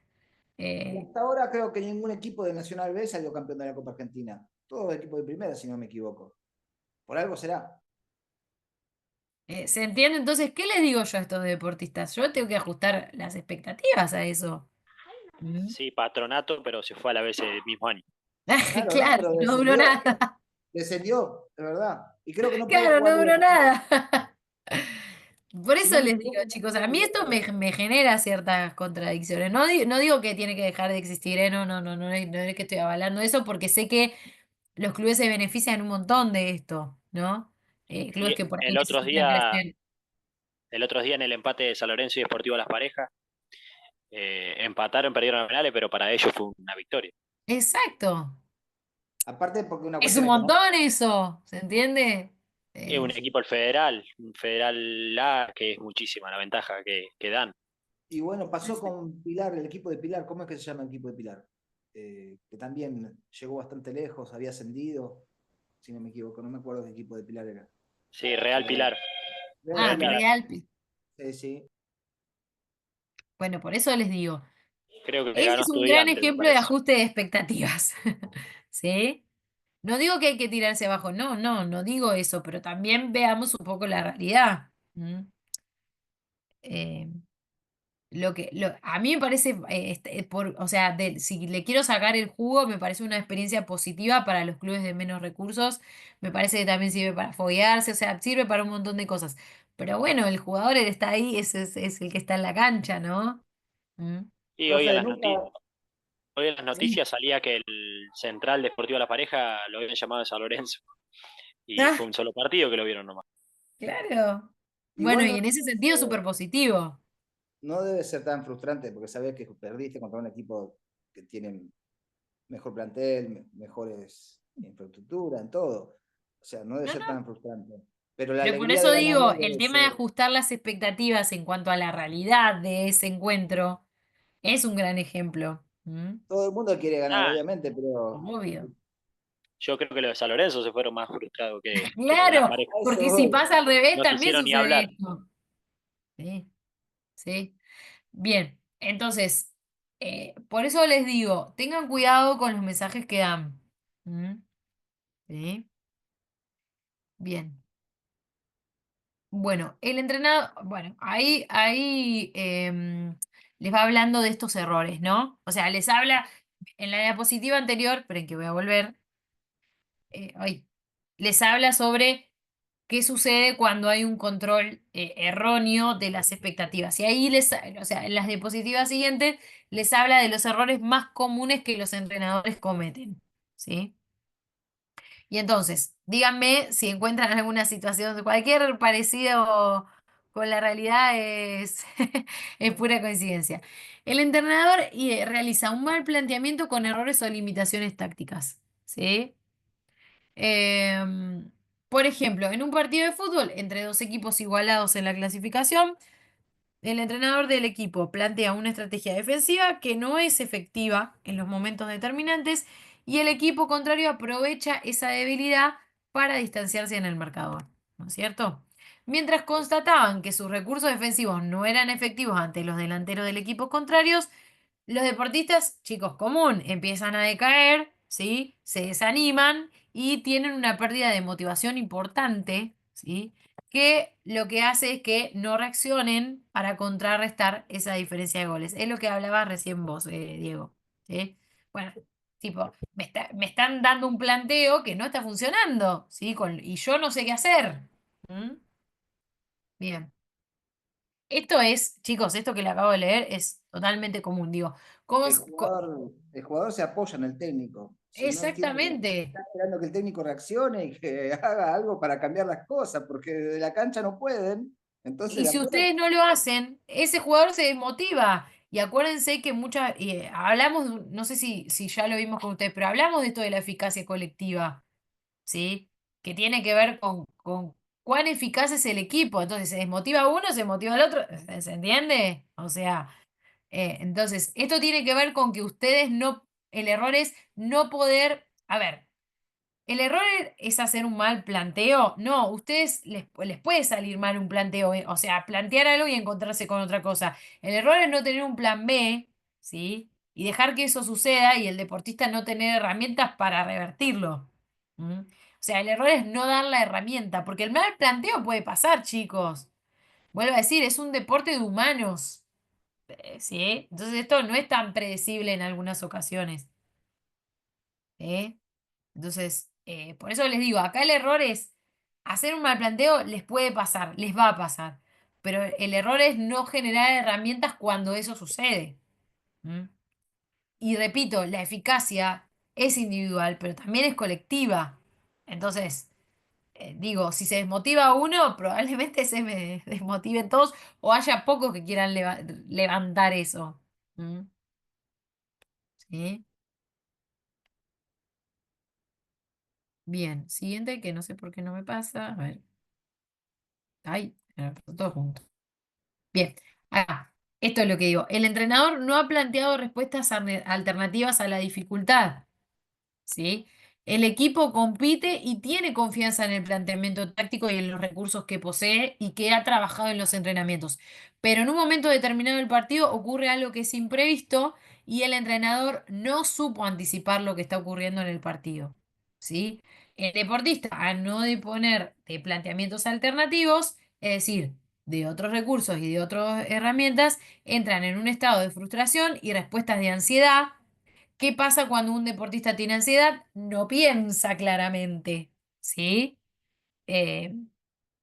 Y Eh, hasta ahora creo que ningún equipo de Nacional B salió campeón de la Copa Argentina. Todos los equipos de primera, si no me equivoco. Por algo será. ¿Se entiende? Entonces, ¿qué les digo yo a estos deportistas? Yo tengo que ajustar las expectativas a eso. ¿Mm? Sí, Patronato, pero se fue a la vez el mismo año. Claro, no, Claro, pero no duró descendió. nada. Descendió, de verdad. Y creo que no puede Claro, jugar no de duró local. nada. Por Si eso no me les digo, equivoco, no chicos, a puede mí jugar esto de local. me genera ciertas contradicciones. No digo que tiene que dejar de existir, ¿eh? No es que estoy avalando eso, porque sé que los clubes se benefician un montón de esto, ¿no? Clubes Y que por ahí necesitan crecer. el otro día en el empate de San Lorenzo y Deportivo Las Parejas, empataron, perdieron a penales, pero para ellos fue una victoria. Exacto. Aparte, porque una Es un cuestión económica. montón eso, ¿se entiende? Es un equipo el Federal, un Federal A, que es muchísima la ventaja que dan. Y bueno, pasó con Pilar, el equipo de Pilar. ¿Cómo es que se llama el equipo de Pilar? Que también llegó bastante lejos, había ascendido, si no me equivoco. No me acuerdo qué equipo de Pilar era. Sí, Real Eh, Pilar. Real Real Ah, Pilar. Pilar. Real. Sí, sí. Bueno, por eso les digo. Creo que le Ese ganó es un gran Estudiantes, me ejemplo de parece. ajuste de expectativas. ¿Sí? No digo que hay que tirarse abajo, no digo eso, pero también veamos un poco la realidad. ¿Mm? Eh, a mí me parece, o sea, si le quiero sacar el jugo, me parece una experiencia positiva para los clubes de menos recursos, me parece que también sirve para foguearse, o sea, sirve para un montón de cosas. Pero bueno, el jugador él está ahí, es el que está en la cancha, ¿no? ¿Mm? Y Profe, nunca. hoy en las Sí. noticias salía que el Central Deportivo La Pareja lo habían llamado de San Lorenzo. Y fue Ah, un solo partido que lo vieron nomás. claro. Bueno, Igual y en ese sentido súper positivo. no debe ser tan frustrante porque sabes que perdiste contra un equipo que tiene mejor plantel, mejores infraestructura, en todo. O sea, no debe No, ser no. tan frustrante. Pero la Pero por alegría eso de digo, ganarlo el debe tema de ser. ajustar las expectativas en cuanto a la realidad de ese encuentro es un gran ejemplo. ¿Mm? Todo el mundo quiere ganar, Ah, obviamente, pero Obvio. yo creo que los de San Lorenzo se fueron más frustrados que los de Las Claro, Parejas. a eso porque si voy. pasa al revés No también quisieron ni sucede hablar. esto. Sí, sí. Bien, entonces, por eso les digo, tengan cuidado con los mensajes que dan. ¿Mm? ¿Sí? Bien. Bueno, el entrenador, bueno, ahí les va hablando de estos errores, ¿no? O sea, les habla en la diapositiva anterior, esperen que voy a volver, ay, les habla sobre qué sucede cuando hay un control erróneo de las expectativas. Y ahí o sea, en las diapositivas siguientes les habla de los errores más comunes que los entrenadores cometen, ¿sí? Y entonces, díganme si encuentran alguna situación, cualquier parecido con la realidad es, es pura coincidencia. El entrenador realiza un mal planteamiento con errores o limitaciones tácticas, ¿sí? Em, por ejemplo, en un partido de fútbol entre dos equipos igualados en la clasificación, el entrenador del equipo plantea una estrategia defensiva que no es efectiva en los momentos determinantes y el equipo contrario aprovecha esa debilidad para distanciarse en el marcador, ¿no es cierto? Mientras constataban que sus recursos defensivos no eran efectivos ante los delanteros del equipo contrarios, los deportistas, chicos común, empiezan a decaer, ¿sí? Se desaniman y tienen una pérdida de motivación importante, ¿sí? Que lo que hace es que no reaccionen para contrarrestar esa diferencia de goles. Es lo que hablabas recién vos, Diego, ¿sí? Bueno, tipo, me están dando un planteo que no está funcionando, ¿sí? Y yo no sé qué hacer. ¿Mm? Bien. Esto es, chicos, esto que le acabo de leer es totalmente común, digo. ¿Cómo, El jugador se apoya en el técnico. Si no entiende, exactamente. está esperando que el técnico reaccione y que haga algo para cambiar las cosas, porque de la cancha no pueden. Entonces Y de si afuera. ustedes no lo hacen, ese jugador se desmotiva Y acuérdense que hablamos, no sé si ya lo vimos con ustedes, pero hablamos de esto de la eficacia colectiva, ¿sí? Que tiene que ver con cuán eficaz es el equipo. Entonces, se desmotiva uno, se motiva el otro, ¿se entiende? O sea, entonces, esto tiene que ver con que ustedes el error es no poder, a ver. ¿El error es hacer un mal planteo? No, ustedes les puede salir mal un planteo, o sea, plantear algo y encontrarse con otra cosa. El error es no tener un plan B, ¿sí? Y dejar que eso suceda y el deportista no tener herramientas para revertirlo. ¿Mm? O sea, el error es no dar la herramienta, porque el mal planteo puede pasar, chicos. Vuelvo a decir, es un deporte de humanos, ¿sí? Entonces esto no es tan predecible en algunas ocasiones, ¿eh? Entonces, por eso les digo, acá el error es hacer un mal planteo, les puede pasar, les va a pasar, pero el error es no generar herramientas cuando eso sucede. ¿Mm? Y repito, la eficacia es individual, pero también es colectiva. Entonces, digo, si se desmotiva uno, probablemente se me desmotiven todos o haya pocos que quieran levantar eso. ¿Mm? ¿Sí? Bien, siguiente, que no sé por qué no me pasa. A ver. Ay, todo junto. Bien, esto es lo que digo. El entrenador no ha planteado respuestas alternativas a la dificultad, ¿sí? El equipo compite y tiene confianza en el planteamiento táctico y en los recursos que posee y que ha trabajado en los entrenamientos. Pero en un momento determinado del partido ocurre algo que es imprevisto y el entrenador no supo anticipar lo que está ocurriendo en el partido, ¿sí? El deportista, al no disponer de planteamientos alternativos, es decir, de otros recursos y de otras herramientas, entran en un estado de frustración y respuestas de ansiedad. ¿Qué pasa cuando un deportista tiene ansiedad? No piensa claramente, ¿sí? Eh,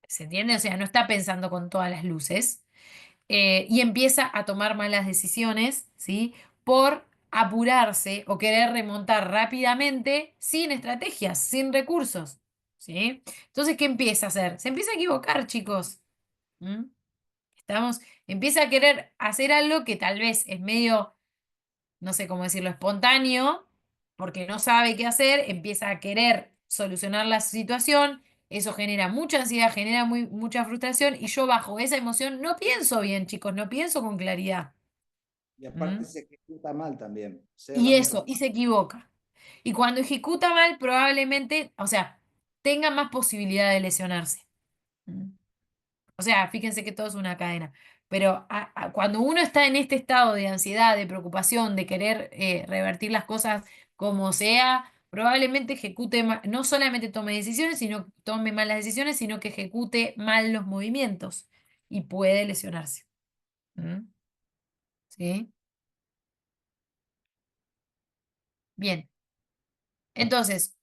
¿Se entiende? O sea, no está pensando con todas las luces y empieza a tomar malas decisiones, ¿sí? Por apurarse o querer remontar rápidamente sin estrategias, sin recursos, ¿sí? Entonces, ¿qué empieza a hacer? Se empieza a equivocar, chicos. ¿Mm? Estamos, empieza a querer hacer algo que tal vez es medio, no sé cómo decirlo, espontáneo, porque no sabe qué hacer, empieza a querer solucionar la situación, eso genera mucha ansiedad, genera mucha frustración y yo bajo esa emoción no pienso bien, chicos, no pienso con claridad. Y aparte ¿Mm? se ejecuta mal también. Se Y herramienta. eso, y se equivoca. Y cuando ejecuta mal, probablemente, o sea, tenga más posibilidad de lesionarse. ¿Mm? O sea, fíjense que todo es una cadena. Pero cuando uno está en este estado de ansiedad, de preocupación, de querer revertir las cosas como sea, probablemente ejecute no solamente tome decisiones, sino tome malas decisiones, sino que ejecute mal los movimientos y puede lesionarse. ¿Mm? ¿Sí? Bien. Entonces,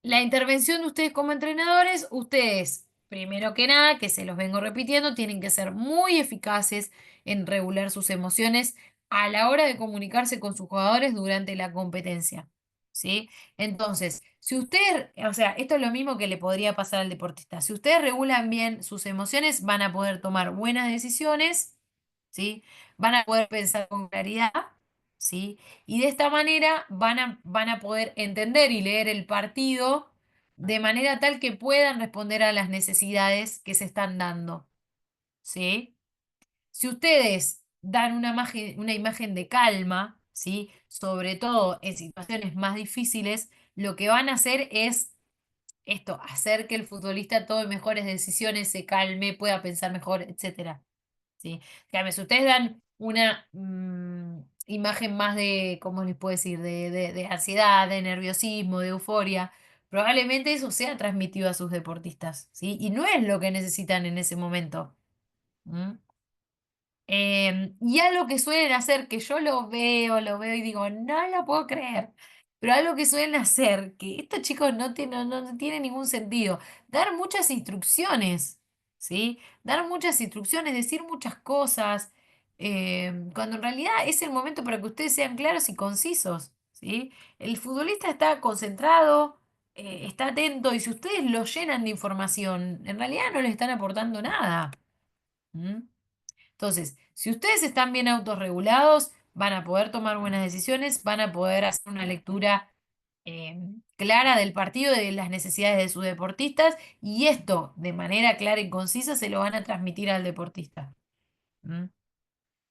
la intervención de ustedes como entrenadores, ustedes, primero que nada, que se los vengo repitiendo, tienen que ser muy eficaces en regular sus emociones a la hora de comunicarse con sus jugadores durante la competencia. ¿Sí? Entonces, si ustedes, o sea, esto es lo mismo que le podría pasar al deportista. Si ustedes regulan bien sus emociones, van a poder tomar buenas decisiones, ¿sí? Van a poder pensar con claridad, ¿sí? Y de esta manera van a poder entender y leer el partido de manera tal que puedan responder a las necesidades que se están dando, ¿sí? Si ustedes dan una imagen de calma, ¿sí? Sobre todo en situaciones más difíciles, lo que van a hacer es esto, hacer que el futbolista tome mejores decisiones, se calme, pueda pensar mejor, etcétera. ¿Sí? Dígame, si ustedes dan una imagen más de, ¿cómo les puedo decir? De ansiedad, de nerviosismo, de euforia, probablemente eso sea transmitido a sus deportistas, ¿sí? Y no es lo que necesitan en ese momento. ¿Mm? Y algo que suelen hacer, que yo lo veo y digo, no lo puedo creer, pero algo que suelen hacer, que estos chicos no tiene ningún sentido, dar muchas instrucciones, ¿sí? Dar muchas instrucciones, decir muchas cosas, cuando en realidad es el momento para que ustedes sean claros y concisos, ¿sí? El futbolista está concentrado, está atento y si ustedes lo llenan de información, en realidad no le están aportando nada. ¿Mm? Entonces, Si ustedes están bien autorregulados, van a poder tomar buenas decisiones, van a poder hacer una lectura clara del partido, de las necesidades de sus deportistas, y esto de manera clara y concisa se lo van a transmitir al deportista. ¿Mm?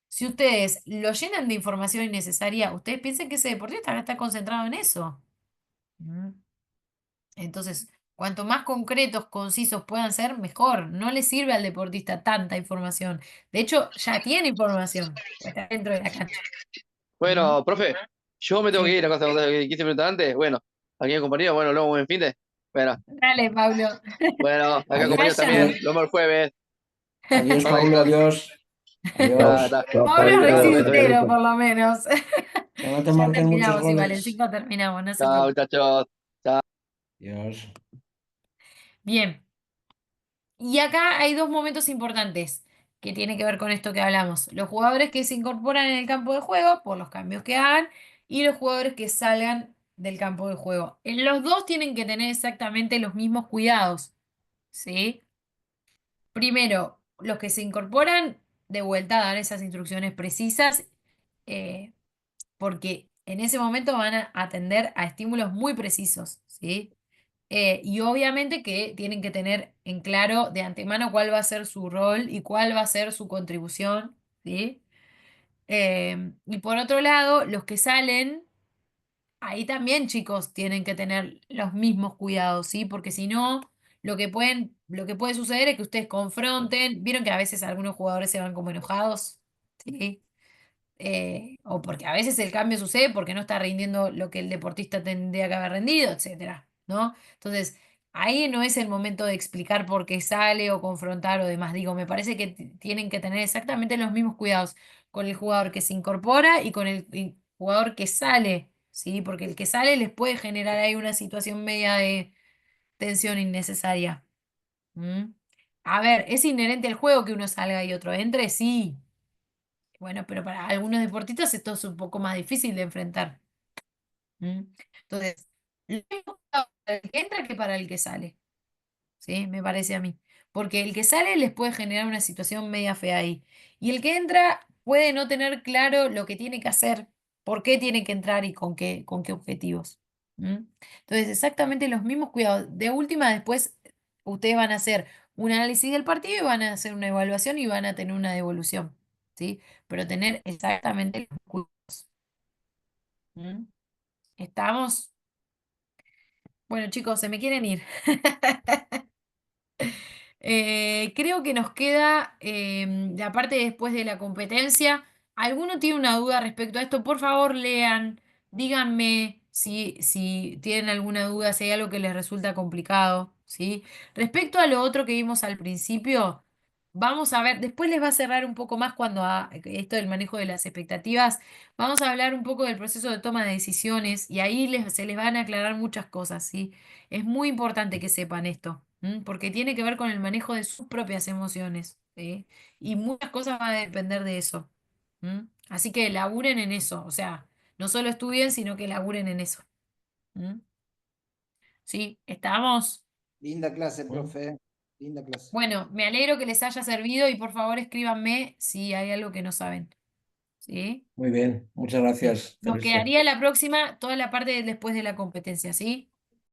Si ustedes lo llenan de información innecesaria, ustedes piensen que ese deportista está concentrado en eso. ¿Mm? Entonces, cuanto más concretos, concisos puedan ser, mejor. No le sirve al deportista tanta información. De hecho, ya tiene información, pues está dentro de la cancha. Bueno, profe, yo me tengo que Sí. ir, cosa que quise preguntar antes. Bueno, aquí en compañía, bueno, luego buen fin de. Bueno, Dale, Pablo. bueno, acá Adiós, compañeros también, nos vemos el jueves. adiós, Bye. Pablo, adiós. Ta, Adiós. ta. Pablo es Chao, beso, beso. resistero, por lo menos. Que no te Ya marquen muchos terminamos igual, en goles. 5 terminamos, no se Chao, preocupen. muchachos. Adiós. Bien. Y acá hay dos momentos importantes que tienen que ver con esto que hablamos. Los jugadores que se incorporan en el campo de juego por los cambios que hagan y los jugadores que salgan del campo de juego. En los dos tienen que tener exactamente los mismos cuidados, ¿sí? Primero, los que se incorporan, de vuelta a dar esas instrucciones precisas, eh, porque en ese momento van a atender a estímulos muy precisos, ¿sí? Y obviamente que tienen que tener en claro de antemano cuál va a ser su rol y cuál va a ser su contribución, ¿sí? Y por otro lado, los que salen, ahí también, chicos, tienen que tener los mismos cuidados, ¿sí? Porque si no, lo que puede suceder es que ustedes confronten, vieron que a veces algunos jugadores se van como enojados, ¿sí? O porque a veces el cambio sucede porque no está rindiendo lo que el deportista tendría que haber rendido, etcétera, ¿no? Entonces, ahí no es el momento de explicar por qué sale o confrontar o demás. Digo, me parece que tienen que tener exactamente los mismos cuidados con el jugador que se incorpora y con el jugador que sale, ¿sí? Porque el que sale les puede generar ahí una situación media de tensión innecesaria. ¿Mm? A ver, ¿es inherente al juego que uno salga y otro entre? Sí. Bueno, pero para algunos deportistas esto es un poco más difícil de enfrentar. ¿Mm? Entonces, lo mismo para el que entra que para el que sale. ¿Sí? Me parece a mí. Porque el que sale les puede generar una situación media fea ahí. Y el que entra puede no tener claro lo que tiene que hacer, por qué tiene que entrar y con qué objetivos. ¿Mm? Entonces, exactamente los mismos cuidados. De última, después ustedes van a hacer un análisis del partido y van a hacer una evaluación y van a tener una devolución. ¿Sí? Pero tener exactamente los cuidados. ¿Mm? ¿Estamos? Bueno, chicos, se me quieren ir. Creo que nos queda la parte después de la competencia. ¿Alguno tiene una duda respecto a esto? Por favor, lean, díganme si tienen alguna duda, si hay algo que les resulta complicado, ¿sí? Respecto a lo otro que vimos al principio, vamos a ver, después les va a cerrar un poco más cuando esto del manejo de las expectativas, vamos a hablar un poco del proceso de toma de decisiones y ahí se les van a aclarar muchas cosas, ¿sí? Es muy importante que sepan esto, porque tiene que ver con el manejo de sus propias emociones, ¿sí? Y muchas cosas van a depender de eso. Así que laburen en eso, o sea, no solo estudien, sino que laburen en eso. ¿Mm? ¿Sí? ¿Estamos? Linda clase, profe. Linda clase. Bueno, me alegro que les haya servido y por favor escríbanme si hay algo que no saben. ¿Sí? Muy bien, muchas Sí. gracias, Nos Celeste. quedaría la próxima, toda la parte después de la competencia, ¿sí?